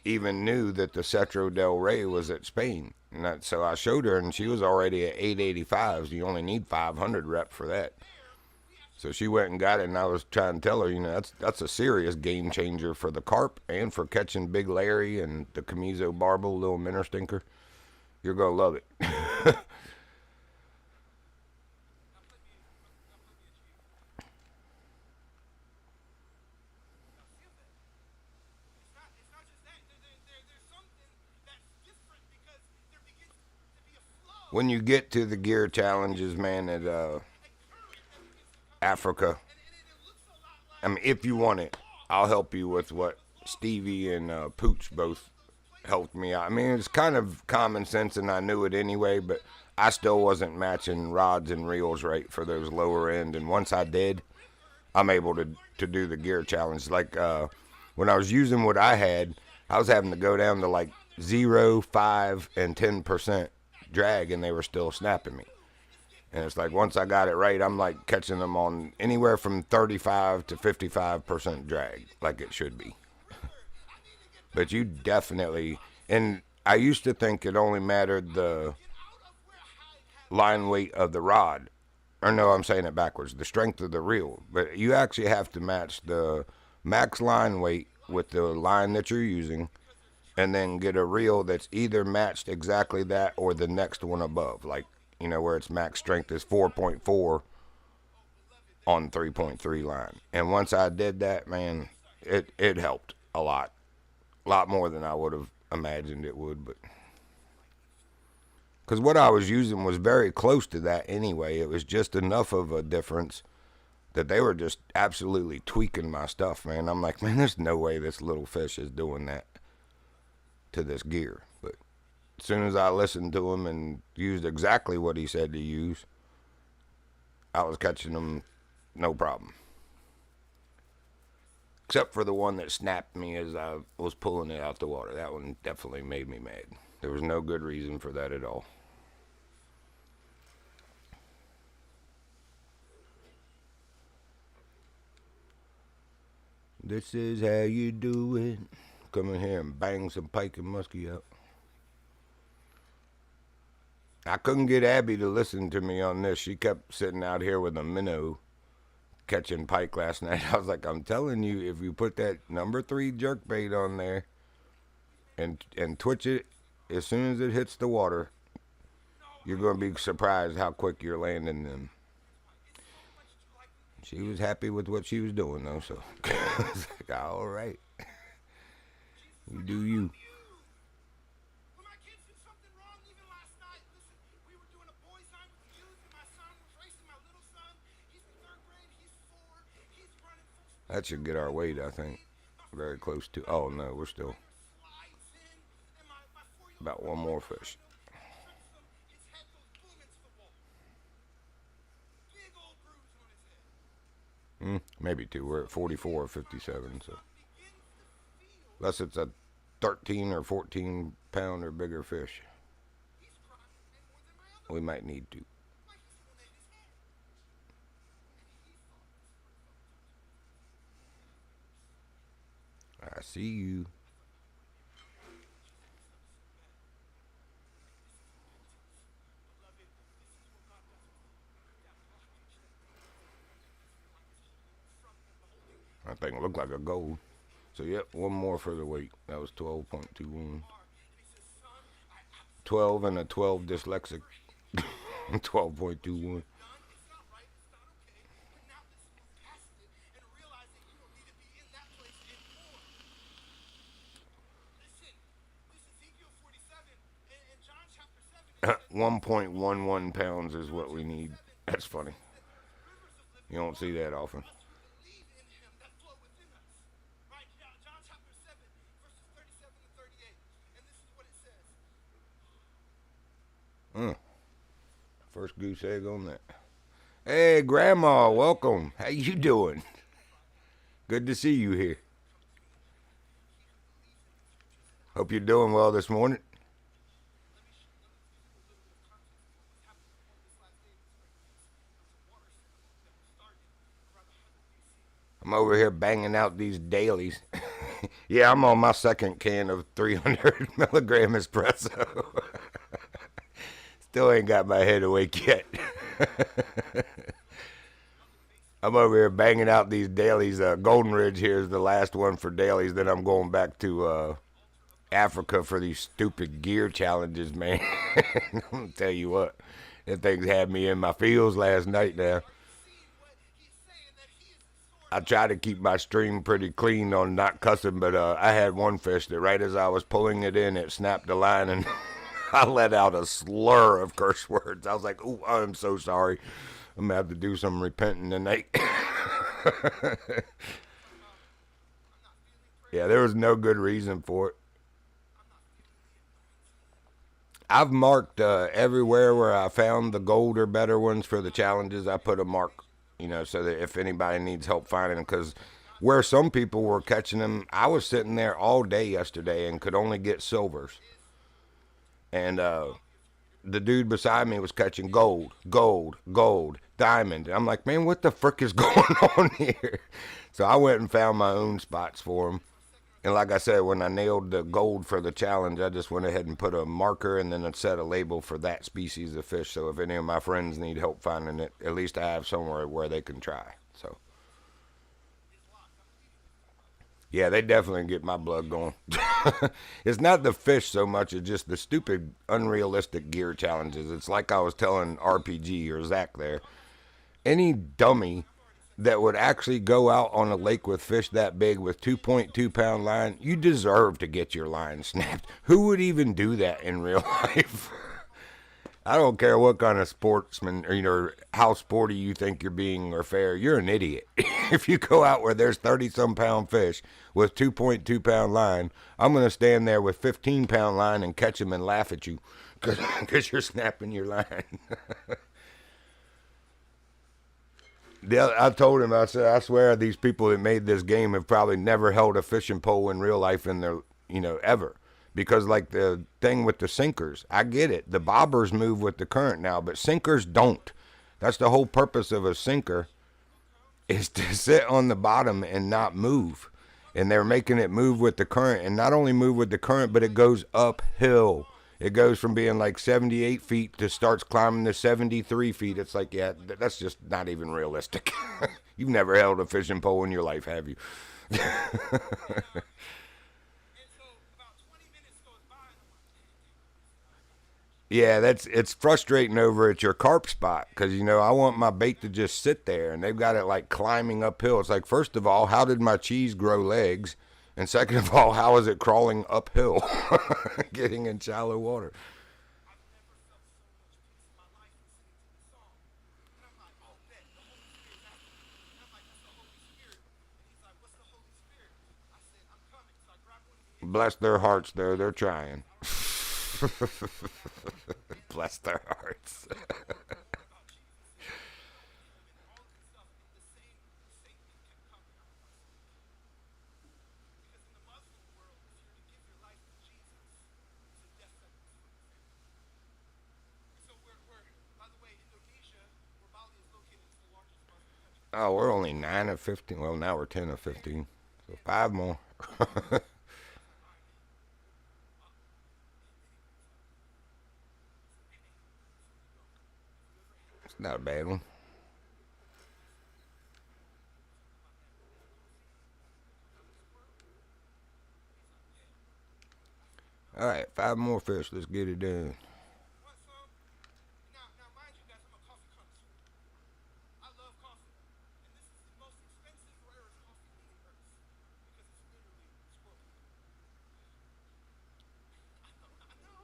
even knew that the Cetro del Rey was at Spain. And so I showed her, and she was already at 885. So you only need 500 rep for that. So she went and got it, and I was trying to tell her, that's a serious game changer for the carp and for catching Big Larry and the Camiso Barbel, little minnow stinker. You're going to love it. When you get to the gear challenges, man, at Africa, I mean, if you want it, I'll help you with what Stevie and Pooch both helped me out. I mean, it's kind of common sense, and I knew it anyway, but I still wasn't matching rods and reels right for those lower end. And once I did, I'm able to do the gear challenge. Like when I was using what I had, I was having to go down to like 0, 5, and 10% drag, and they were still snapping me. And it's like once I got it right, I'm like catching them on anywhere from 35 to 55% drag, like it should be. But you definitely, and I used to think it only mattered the line weight of the rod. Or no, I'm saying it backwards. The strength of the reel. But you actually have to match the max line weight with the line that you're using, and then get a reel that's either matched exactly that or the next one above. Like, where its max strength is 4.4 on 3.3 line. And once I did that, man, it helped a lot. A lot more than I would have imagined it would, but because what I was using was very close to that anyway. It was just enough of a difference that they were just absolutely tweaking my stuff, man. I'm like, man, there's no way this little fish is doing that to this gear. But as soon as I listened to him and used exactly what he said to use, I was catching them no problem. Except for the one that snapped me as I was pulling it out the water. That one definitely made me mad. There was no good reason for that at all. This is how you do it. Come in here and bang some pike and muskie up. I couldn't get Abby to listen to me on this. She kept sitting out here with a minnow catching pike last night. I was like, I'm telling you, if you put that number 3 jerkbait on there and twitch it as soon as it hits the water, you're going to be surprised how quick you're landing them. She was happy with what she was doing, though, so I was like, all right. You do you. When my kids did something wrong, even last night, listen, we were doing a boys' night with the youth, and my son was racing my little son. He's in 3rd grade, he's 4, he's running full speed. That should get our weight, I think. Very close to. Oh, no, we're still Slides in, and my 4-year-old about one more fish. his head goes boom into the wall. Big old bruise on his head. Maybe 2. We're at 44 or 57, so. Unless it's a 13 or 14 pound or bigger fish. He's crying more than my other We might need to. like he's gonna hit his head. And he thought I see you. That thing looked like a gold. So, yep, one more for the weight. That was 12.21. 12 and a 12 dyslexic. 12.21. it's not right, it's not okay. But now let's move past it and realize that you don't need to be in that place anymore. Listen, this is Ezekiel 47 and John chapter 7. 1.11 pounds is what we need. That's funny. You don't see that often. Believe in him that flow within us. Right? John chapter 7, verses 37 to 38. And this is what it says. First goose egg on that. Hey, Grandma, welcome. How you doing? Good to see you here. Hope you're doing well this morning. I'm over here banging out these dailies. Yeah, I'm on my second can of 300 milligram espresso. Still ain't got my head awake yet. I'm over here banging out these dailies. Golden Ridge here is the last one for dailies. Then I'm going back to Africa for these stupid gear challenges, man. I'm going to tell you what. That thing's had me in my feels last night now. I try to keep my stream pretty clean on not cussing, but I had one fish that right as I was pulling it in, it snapped the line, and I let out a slur of curse words. I was like, "Ooh, I'm so sorry. I'm going to have to do some repenting tonight." Yeah, there was no good reason for it. I've marked everywhere where I found the gold or better ones for the challenges. I put a mark, so that if anybody needs help finding them, because where some people were catching them, I was sitting there all day yesterday and could only get silvers. And the dude beside me was catching gold, gold, gold, diamond. I'm like, man, what the frick is going on here? So I went and found my own spots for him. And like I said, when I nailed the gold for the challenge, I just went ahead and put a marker and then set a label for that species of fish. So if any of my friends need help finding it, at least I have somewhere where they can try. So yeah, they definitely get my blood going. It's not the fish so much as just the stupid, unrealistic gear challenges. It's like I was telling RPG or Zach there. Any dummy that would actually go out on a lake with fish that big with 2.2 pound line, you deserve to get your line snapped. Who would even do that in real life? I don't care what kind of sportsman or how sporty you think you're being or fair. You're an idiot. If you go out where there's 30-some-pound fish with 2.2 pound line, I'm gonna stand there with 15 pound line and catch them and laugh at you because you're snapping your line. I told him, I said, I swear these people that made this game have probably never held a fishing pole in real life in their, ever. Because like the thing with the sinkers, I get it. The bobbers move with the current now, but sinkers don't. That's the whole purpose of a sinker, is to sit on the bottom and not move. And they're making it move with the current, and not only move with the current, but it goes uphill. It goes from being like 78 feet to starts climbing to 73 feet. It's like, yeah, that's just not even realistic. You've never held a fishing pole in your life, have you? Yeah, it's frustrating over at your carp spot because I want my bait to just sit there, and they've got it like climbing uphill. It's like, first of all, how did my cheese grow legs? And second of all, how is it crawling uphill, getting in shallow water? Bless their hearts, though. They're trying. Bless their hearts. Oh, we're only 9 of 15. Well, now we're 10 of 15. So 5 more. It's not a bad one. All right, 5 more fish. Let's get it done. Now, mind you, guys, I'm a coffee connoisseur. I love coffee, and this is the most expensive, rarest coffee bean in Earth because it's literally squirrel. I know.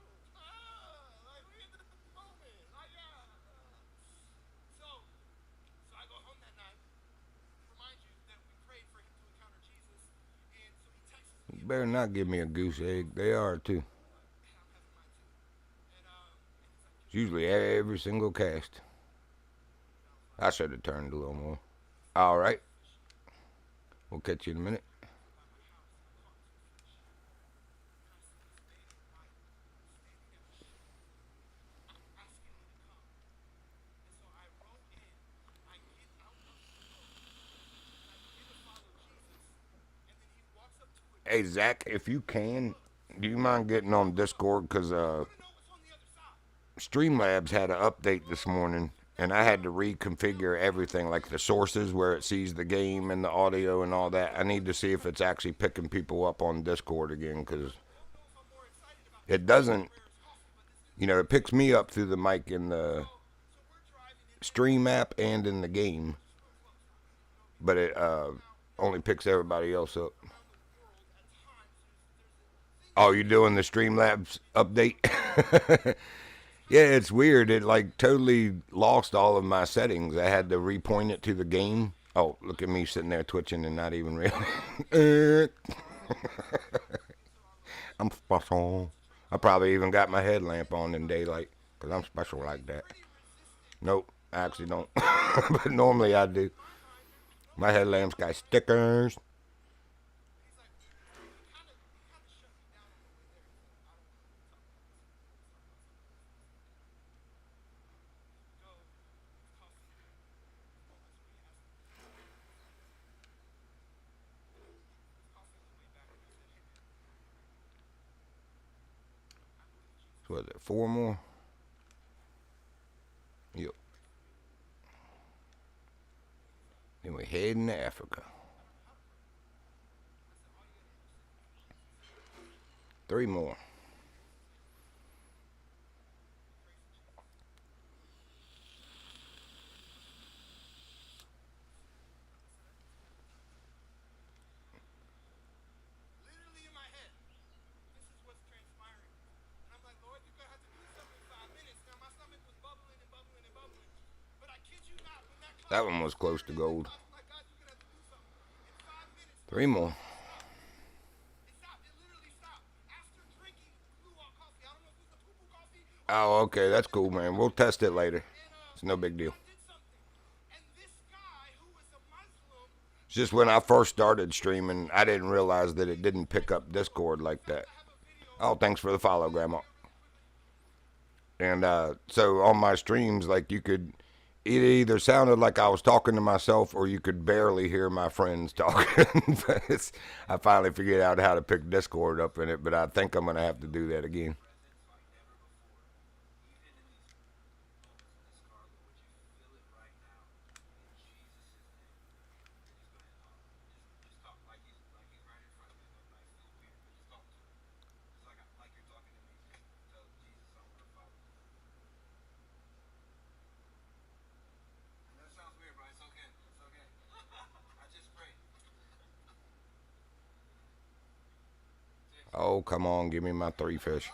Like we in the moment. Like yeah. So I go home that night. Remind you that we prayed for him to encounter Jesus, and so he texts You me about better not give me a goose egg. They are, too. I'm having mine too. And he's like, It's usually every single cast. I should have turned a little more. All right. We'll catch you in a minute. Hey, Zach, if you can, do you mind getting on Discord? Because Streamlabs had an update this morning, and I had to reconfigure everything, like the sources where it sees the game and the audio and all that. I need to see if it's actually picking people up on Discord again, because it doesn't, it picks me up through the mic in the Stream app and in the game, but it only picks everybody else up. Oh, you doing the Streamlabs update? Yeah, it's weird. It like totally lost all of my settings. I had to repoint it to the game. Oh, look at me sitting there twitching and not even really. I'm special. I probably even got my headlamp on in daylight because I'm special like that. Nope, I actually don't. But normally I do. My headlamp's got stickers. Was it 4 more? Yep. Then we're heading to Africa. 3 more. Literally in my head, this is what's transpiring. And I'm like, Lord, you're going to have to do something in 5 minutes. Now, my stomach was bubbling and bubbling and bubbling. But I kid you not, when that clock That one was close to gold. I'm like, God, you're going to have to do something. In 5 minutes, 3 more. it stopped. It literally stopped. After drinking blue coffee, I don't know if it was the poo-poo coffee. Oh, okay. That's cool, man. We'll test it later. It's no big deal. Did something. And this guy, who was a Muslim, It's just when I first started streaming, I didn't realize that it didn't pick up Discord like that. Oh, thanks for the follow, Grandma. And so on my streams, like you could, it either sounded like I was talking to myself or you could barely hear my friends talking. But I finally figured out how to pick Discord up in it, but I think I'm going to have to do that again. Oh, come on, give me my 3 fish.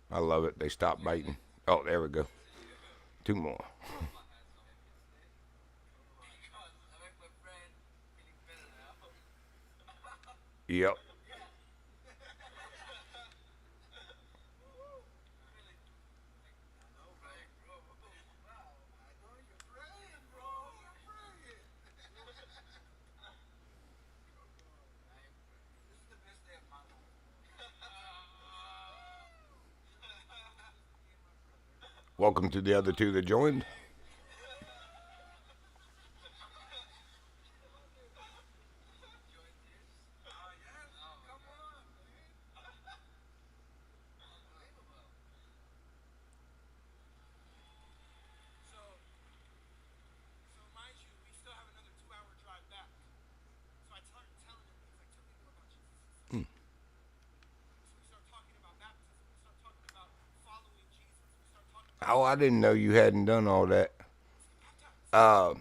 I love it. They stopped biting. Oh, there we go. 2 more. Yep. Welcome to the other 2 that joined. so mind you, we still have another 2-hour drive back. So I started telling him, he's like, tell me more about Jesus. So we start talking about baptism. We start talking about following Jesus. We start talking about Oh, I didn't know you hadn't done all that. baptized.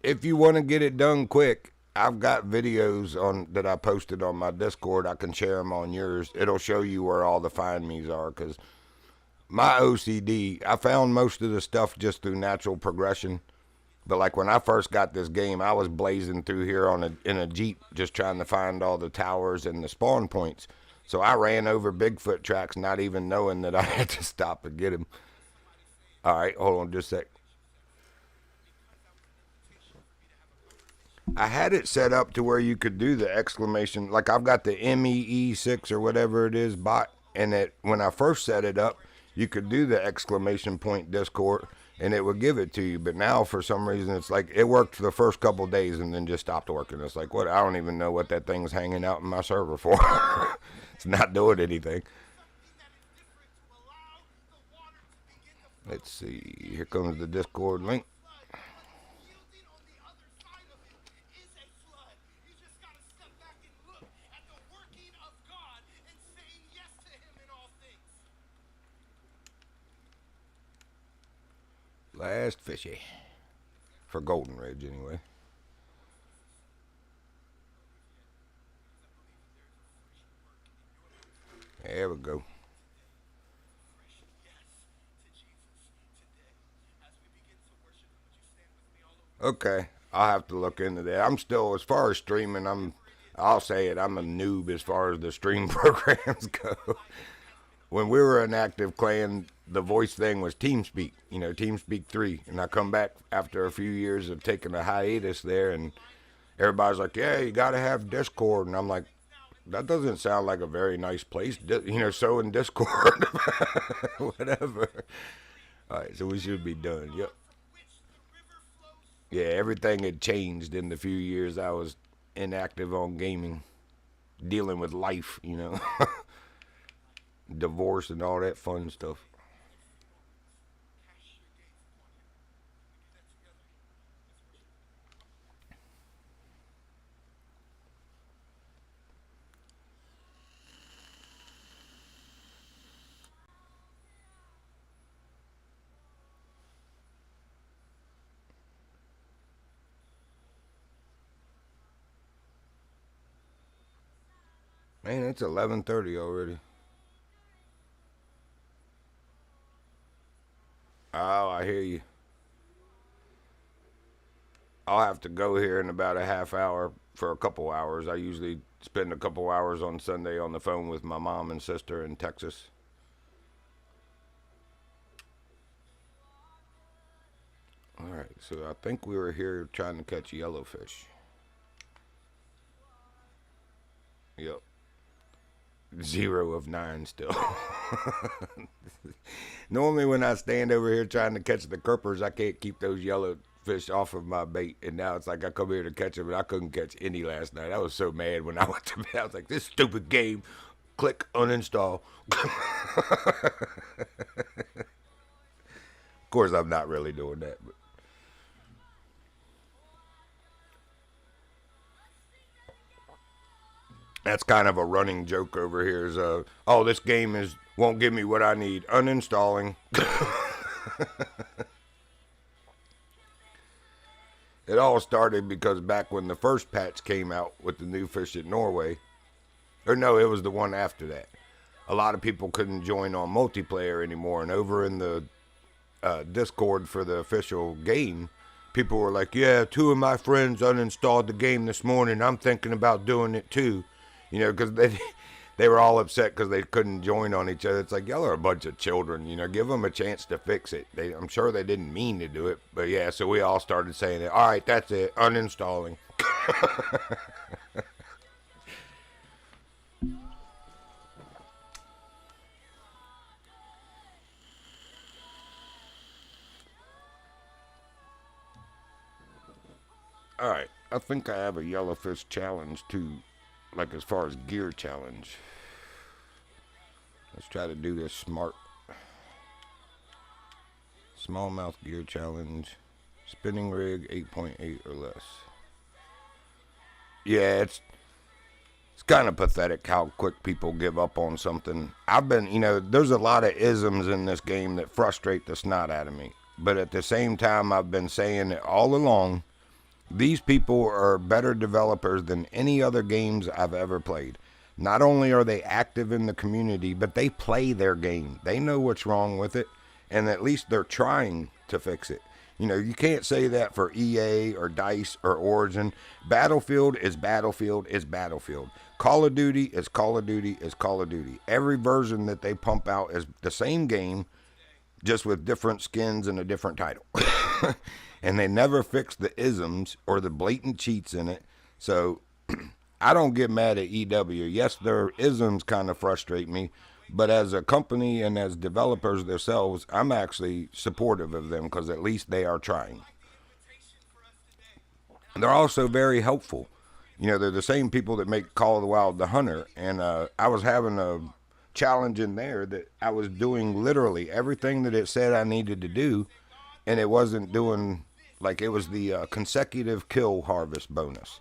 If you want to get it done quick, I've got videos on that I posted on my Discord. I can share them on yours. It'll show you where all the find me's are, because my OCD, I found most of the stuff just through natural progression. But like when I first got this game, I was blazing through here in a Jeep just trying to find all the towers and the spawn points. So I ran over Bigfoot tracks not even knowing that I had to stop and get him. All right, hold on just a sec. I had it set up to where you could do the exclamation, like I've got the MEE6 or whatever it is bot, and it when I first set it up, you could do the exclamation point Discord, and it would give it to you. But now for some reason it's like it worked for the first couple days and then just stopped working. It's like, what? I don't even know what that thing's hanging out in my server for. It's not doing anything. Let's see. Here comes the Discord link. Yielding on the other side of it is a flood. You just got to step back and look at the working of God and saying yes to Him in all things. Last fishy. For Golden Ridge, anyway. There we go. Okay, I'll have to look into that. I'm still, as far as streaming, I'll say it, I'm a noob as far as the stream programs go. When we were an active clan, the voice thing was TeamSpeak, TeamSpeak 3. And I come back after a few years of taking a hiatus there, and everybody's like, yeah, you got to have Discord. And I'm like, that doesn't sound like a very nice place, so in Discord. Whatever. All right, so we should be done. Yep. Yeah, everything had changed in the few years I was inactive on gaming, dealing with life, divorce and all that fun stuff. Cash your gains upon him. We do that together. Let's worship. Man, it's 11:30 already. Oh, I hear you. I'll have to go here in about a half hour for a couple hours. I usually spend a couple hours on Sunday on the phone with my mom and sister in Texas. All right, so I think we were here trying to catch yellowfish. Yep. 0 of 9 still. Normally when I stand over here trying to catch the kerpers, I can't keep those yellowfish off of my bait. And now it's like I come here to catch them, and I couldn't catch any last night. I was so mad when I went to bed. I was like, this stupid game. Click uninstall. Of course, I'm not really doing that. But that's kind of a running joke over here is, oh, this game won't give me what I need. Uninstalling. It all started because back when the first patch came out with the new fish in Norway, or no, it was the one after that. A lot of people couldn't join on multiplayer anymore, and over in the Discord for the official game, people were like, yeah, 2 of my friends uninstalled the game this morning. I'm thinking about doing it too. Because they were all upset because they couldn't join on each other. It's like, y'all are a bunch of children, give them a chance to fix it. I'm sure they didn't mean to do it, but yeah, so we all started saying it. All right, that's it, uninstalling. All right, I think I have a yellowfish challenge too, like as far as gear challenge. Let's try to do this smart. Smallmouth gear challenge. Spinning rig 8.8 or less. Yeah, it's kind of pathetic how quick people give up on something. I've been, there's a lot of isms in this game that frustrate the snot out of me. But at the same time, I've been saying it all along. These people are better developers than any other games I've ever played. Not only are they active in the community, but they play their game. They know what's wrong with it, and at least they're trying to fix it. You can't say that for EA or DICE or Origin. Battlefield is Battlefield is Battlefield. Call of Duty is Call of Duty is Call of Duty. Every version that they pump out is the same game, just with different skins and a different title. And they never fix the isms or the blatant cheats in it. So I don't get mad at EW. Yes, their isms kind of frustrate me, but as a company and as developers themselves, I'm actually supportive of them because at least they are trying. And they're also very helpful. They're the same people that make Call of the Wild the Hunter, and I was having a challenge in there that I was doing literally everything that it said I needed to do, and it wasn't doing. Like, it was the consecutive kill harvest bonus.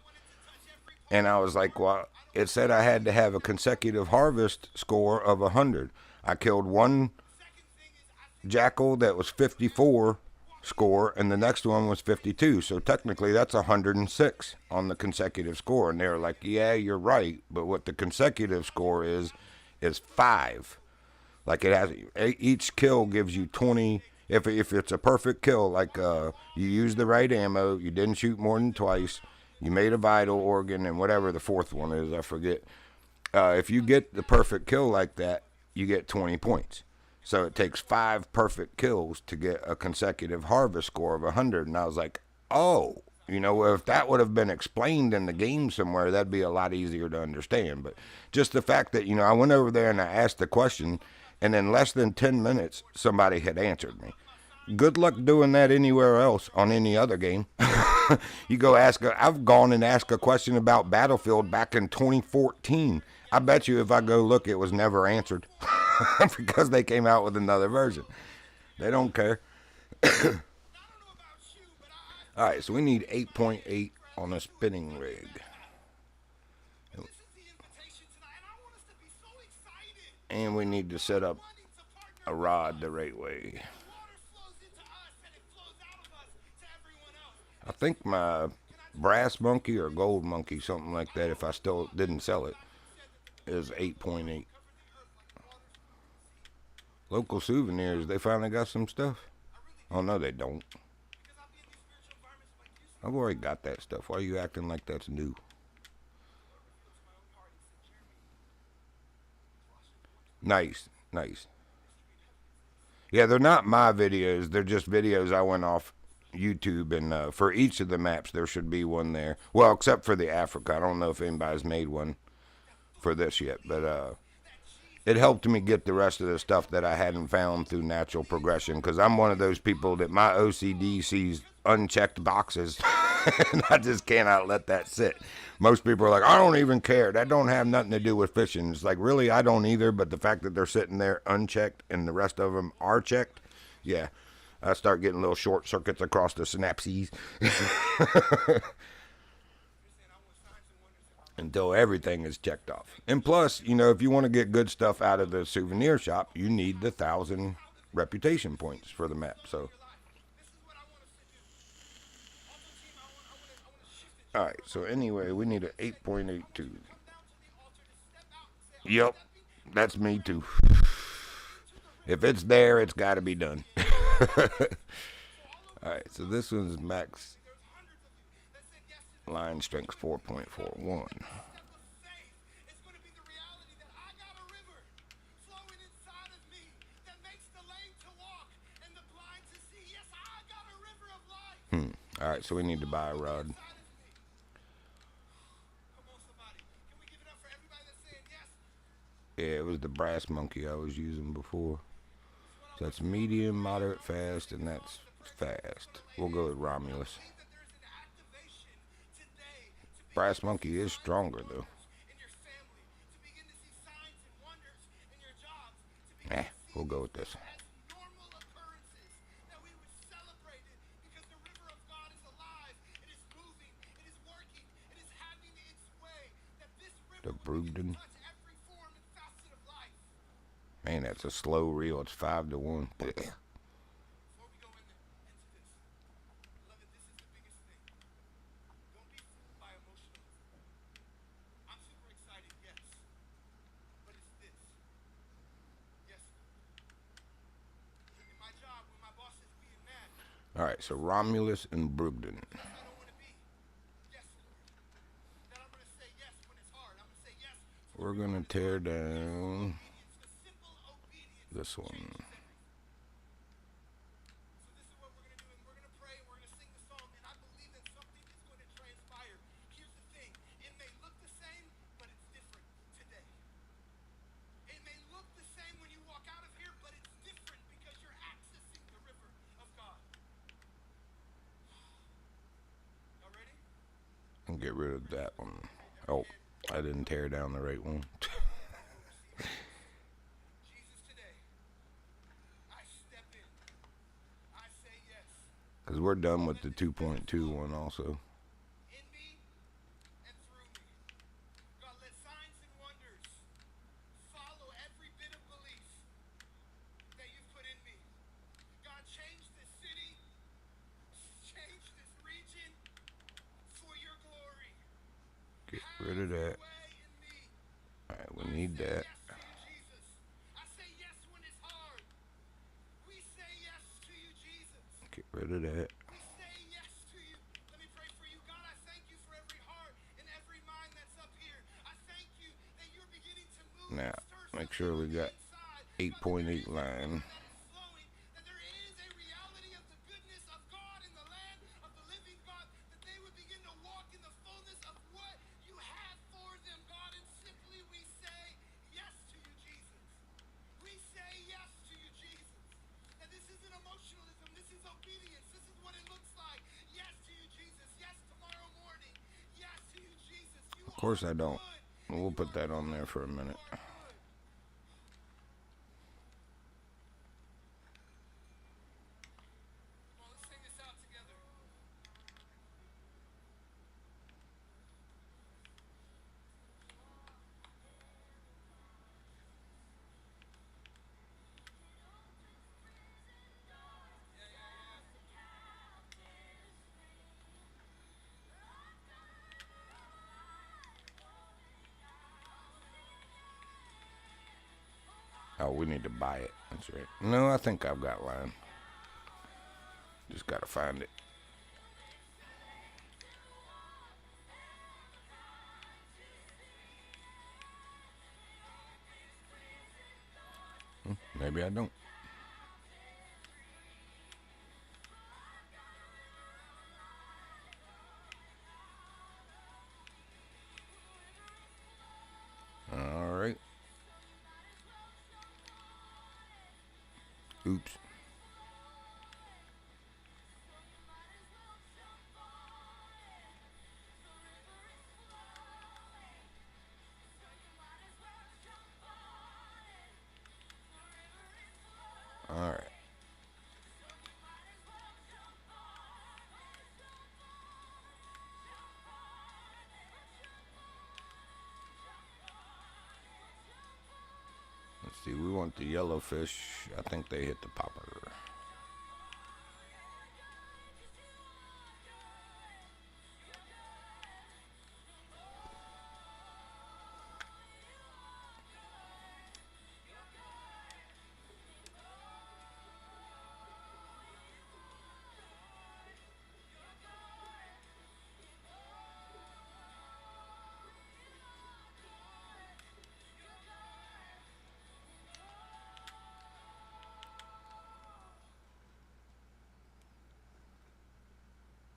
And I was like, well, it said I had to have a consecutive harvest score of 100. I killed one jackal that was 54 score, and the next one was 52. So technically, that's 106 on the consecutive score. And they were like, yeah, you're right. But what the consecutive score is 5. Like, it has, each kill gives you 20. If it's a perfect kill, like you used the right ammo, you didn't shoot more than twice, you made a vital organ, and whatever the fourth one is, I forget. If you get the perfect kill like that, you get 20 points. So it takes 5 perfect kills to get a consecutive harvest score of 100. And I was like, oh, if that would have been explained in the game somewhere, that'd be a lot easier to understand. But just the fact that, I went over there and I asked the question, and in less than 10 minutes, somebody had answered me. good luck doing that anywhere else on any other game. You go ask I've gone and asked a question about Battlefield back in 2014. I bet you if I go look, it was never answered because they came out with another version. They don't care. All right, so we need 8.8 on a spinning rig. This is the invitation tonight, and I want us to be so excited. And we need to set up a rod the right way. Water flows into us, and it flows out of us to everyone else. I think my brass monkey or gold monkey, something like that, if I still didn't sell it, is 8.8. Local souvenirs, they finally got some stuff? Oh, no, they don't. I've already got that stuff. Why are you acting like that's new? Nice, nice. Yeah, they're not my videos. They're just videos I went off YouTube, and for each of the maps, there should be one there. Well, except for the Africa. I don't know if anybody's made one for this yet, but it helped me get the rest of the stuff that I hadn't found through natural progression, because I'm one of those people that my OCD sees unchecked boxes, and I just cannot let that sit. Most people are like, I don't even care. That don't have nothing to do with fishing. It's like, really, I don't either, but the fact that they're sitting there unchecked and the rest of them are checked, yeah, I start getting little short circuits across the synapses. Until everything is checked off. And plus, you know, if you want to get good stuff out of the souvenir shop, you need the 1,000 reputation points for the map. So, all right. So anyway, we need an 8.82. Yep, that's me too. If it's there, it's got to be done. All right. So this one's max line strength 4.41. All right, so we need to buy a rod. Yeah, it was the brass monkey I was using before. So that's medium, moderate, fast, and that's fast. We'll go with Romulus. Brass monkey is stronger though. We'll go with this. The Brugden. Man, that's a slow reel. It's 5-1. All right, so Romulus and Brugden. We're going to tear down this one. And get rid of that one. Oh, I didn't tear down the right one. Because we're done with the 2.2 one also. Get rid of that. Alright, we need that. Get rid of that. Now, make sure we got 8.8 line. course I don't. We'll put that on there for a minute. Come on, let's sing this out together. Oh, we need to buy it. That's right. No, I think I've got line. Just gotta find it. Maybe I don't. All right. Oops. All right. Let's see. We want the yellow fish. I think they hit the popper.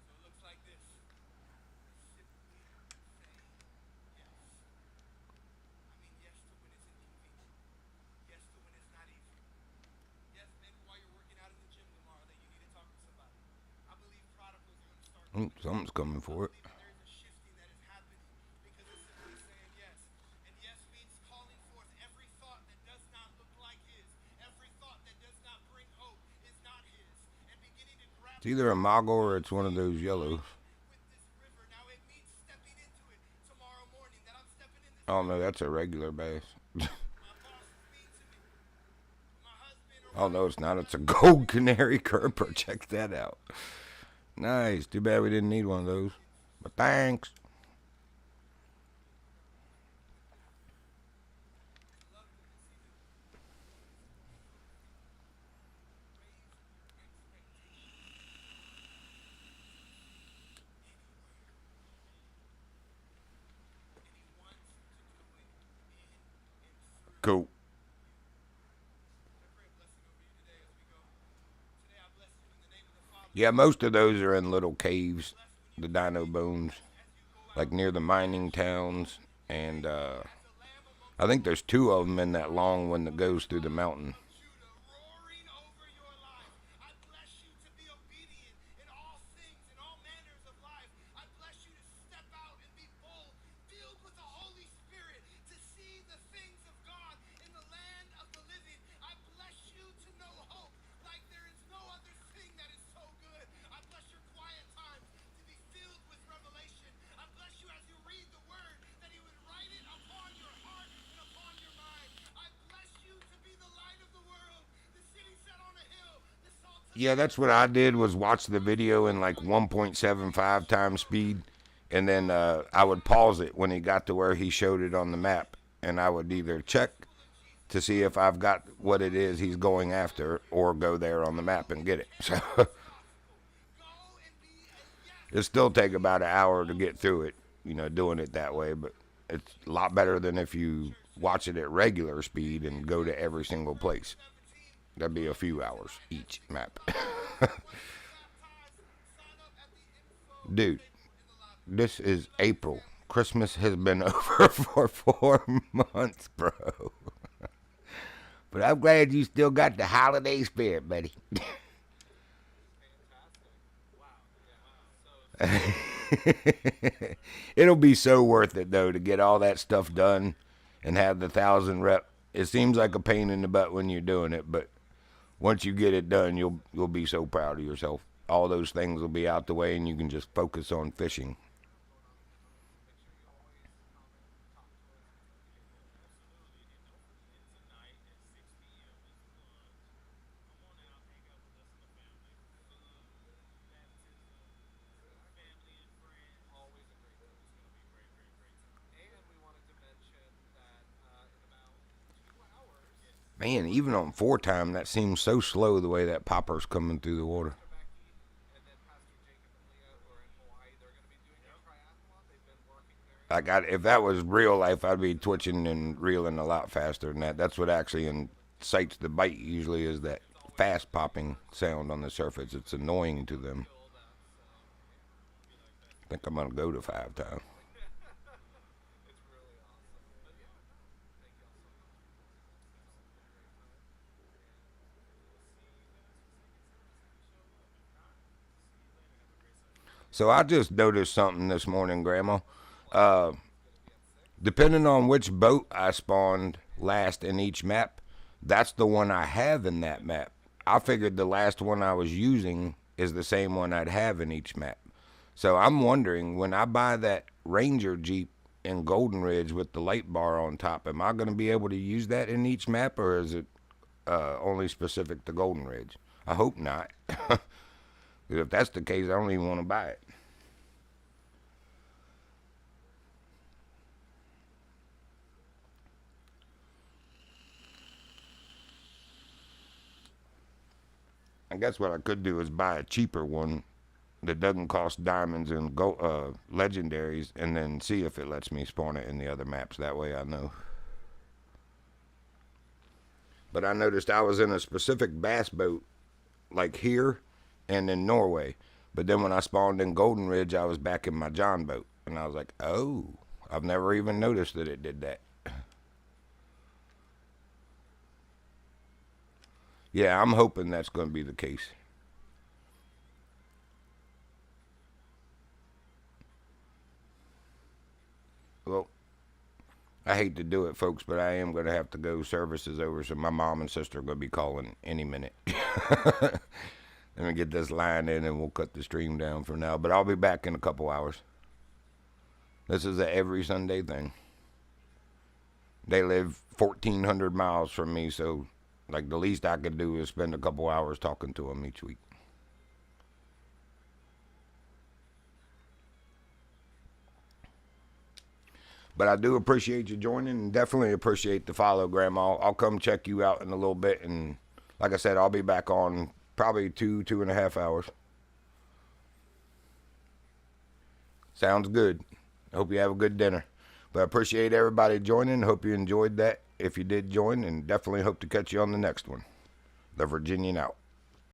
So it looks like this. Simply saying yes. I mean, yes to when it's inconvenient. Yes to when it's not easy. Yes, maybe while you're working out in the gym tomorrow that you need to talk to somebody. I believe prodigals are going to start. Something's coming for it. I believe that there is a shifting that is happening because it's simply saying yes. And yes means calling forth every thought that does not look like his. Every thought that does not bring hope is not his. And beginning to grab It's either a moggle or it's one of those yellows. with this river. Now it means stepping into it tomorrow morning. That I'm stepping in this. Oh no, that's a regular bass. My boss is mean to me. My husband or Oh no, it's not. It's a gold canary kerper. Check that out. Nice. Too bad we didn't need one of those. But thanks. Cool. Yeah, most of those are in little caves, the dino bones, like near the mining towns. And I think there's 2 of them in that long one that goes through the mountain. Judah roaring over your life. I bless you to be obedient in all things, in all manners of life. I bless you to step out and be bold, filled with the Holy Spirit, to see the things of God in the land of the living. I bless you to know hope like there is no other thing that is so good. I bless your quiet times to be filled with revelation. I bless you as you read the word, that he would write it upon your heart and upon your mind. I bless you to be the light of the world, the city set on a hill, the salt of Yeah, that's what I did, was watch the video in like 1.75 times speed. And then I would pause it when he got to where he showed it on the map. And I would either check to see if I've got what it is he's going after, or go there on the map and get it. So go and be a yes. it still take about an hour to get through it, doing it that way. But it's a lot better than if you watch it at regular speed and go to every single place. That'd be a few hours each map. Dude, this is April. Christmas has been over for 4 months, bro. But I'm glad you still got the holiday spirit, buddy. Fantastic. Wow. Yeah. So It'll be so worth it though to get all that stuff done and have the 1,000 rep. It seems like a pain in the butt when you're doing it, but once you get it done, you'll be so proud of yourself. All those things will be out the way, and you can just focus on fishing. Always a great time. It's going to be a great, great, great time. And we wanted to mention that in about 2 hours, Man, even on 4 time, that seems so slow the way that popper's coming through the water. Pastor Becky and then Pastor Jacob and Leah, who are in Hawaii, they're going to be doing a triathlon. They've been working very Like, if that was real life, I'd be twitching and reeling a lot faster than that. That's what actually incites the bite usually, is that fast popping sound on the surface. It's annoying to them. skilled at. So I think I'm going to go to 5 time. it's really awesome. But yeah, thank y'all so much for joining us. Absolutely great time. So I just noticed something this morning, Grandma. Depending on which boat I spawned last in each map, that's the one I have in that map. I figured the last one I was using is the same one I'd have in each map. So I'm wondering, when I buy that Ranger Jeep in Golden Ridge with the light bar on top, am I going to be able to use that in each map, or is it only specific to Golden Ridge? I hope not. Because if that's the case, I don't even want to buy it. I guess what I could do is buy a cheaper one that doesn't cost diamonds and legendaries, and then see if it lets me spawn it in the other maps. That way I know. But I noticed I was in a specific bass boat, like here and in Norway. But then when I spawned in Golden Ridge, I was back in my John boat. And I was like, oh, I've never even noticed that it did that. Yeah, I'm hoping that's going to be the case. Well, I hate to do it, folks, but I am going to have to go. Service is over, so my mom and sister are going to be calling any minute. Let me get this line in and we'll cut the stream down for now. But I'll be back in a couple hours. This is a every Sunday thing. They live 1,400 miles from me, so like the least I could do is spend a couple hours talking to them each week. But I do appreciate you joining, and definitely appreciate the follow, Grandma. I'll come check you out in a little bit, and like I said, I'll be back on probably 2.5 hours. Sounds good. I hope you have a good dinner. But I appreciate everybody joining. Hope you enjoyed that if you did join, and definitely hope to catch you on the next one. The Virginian out.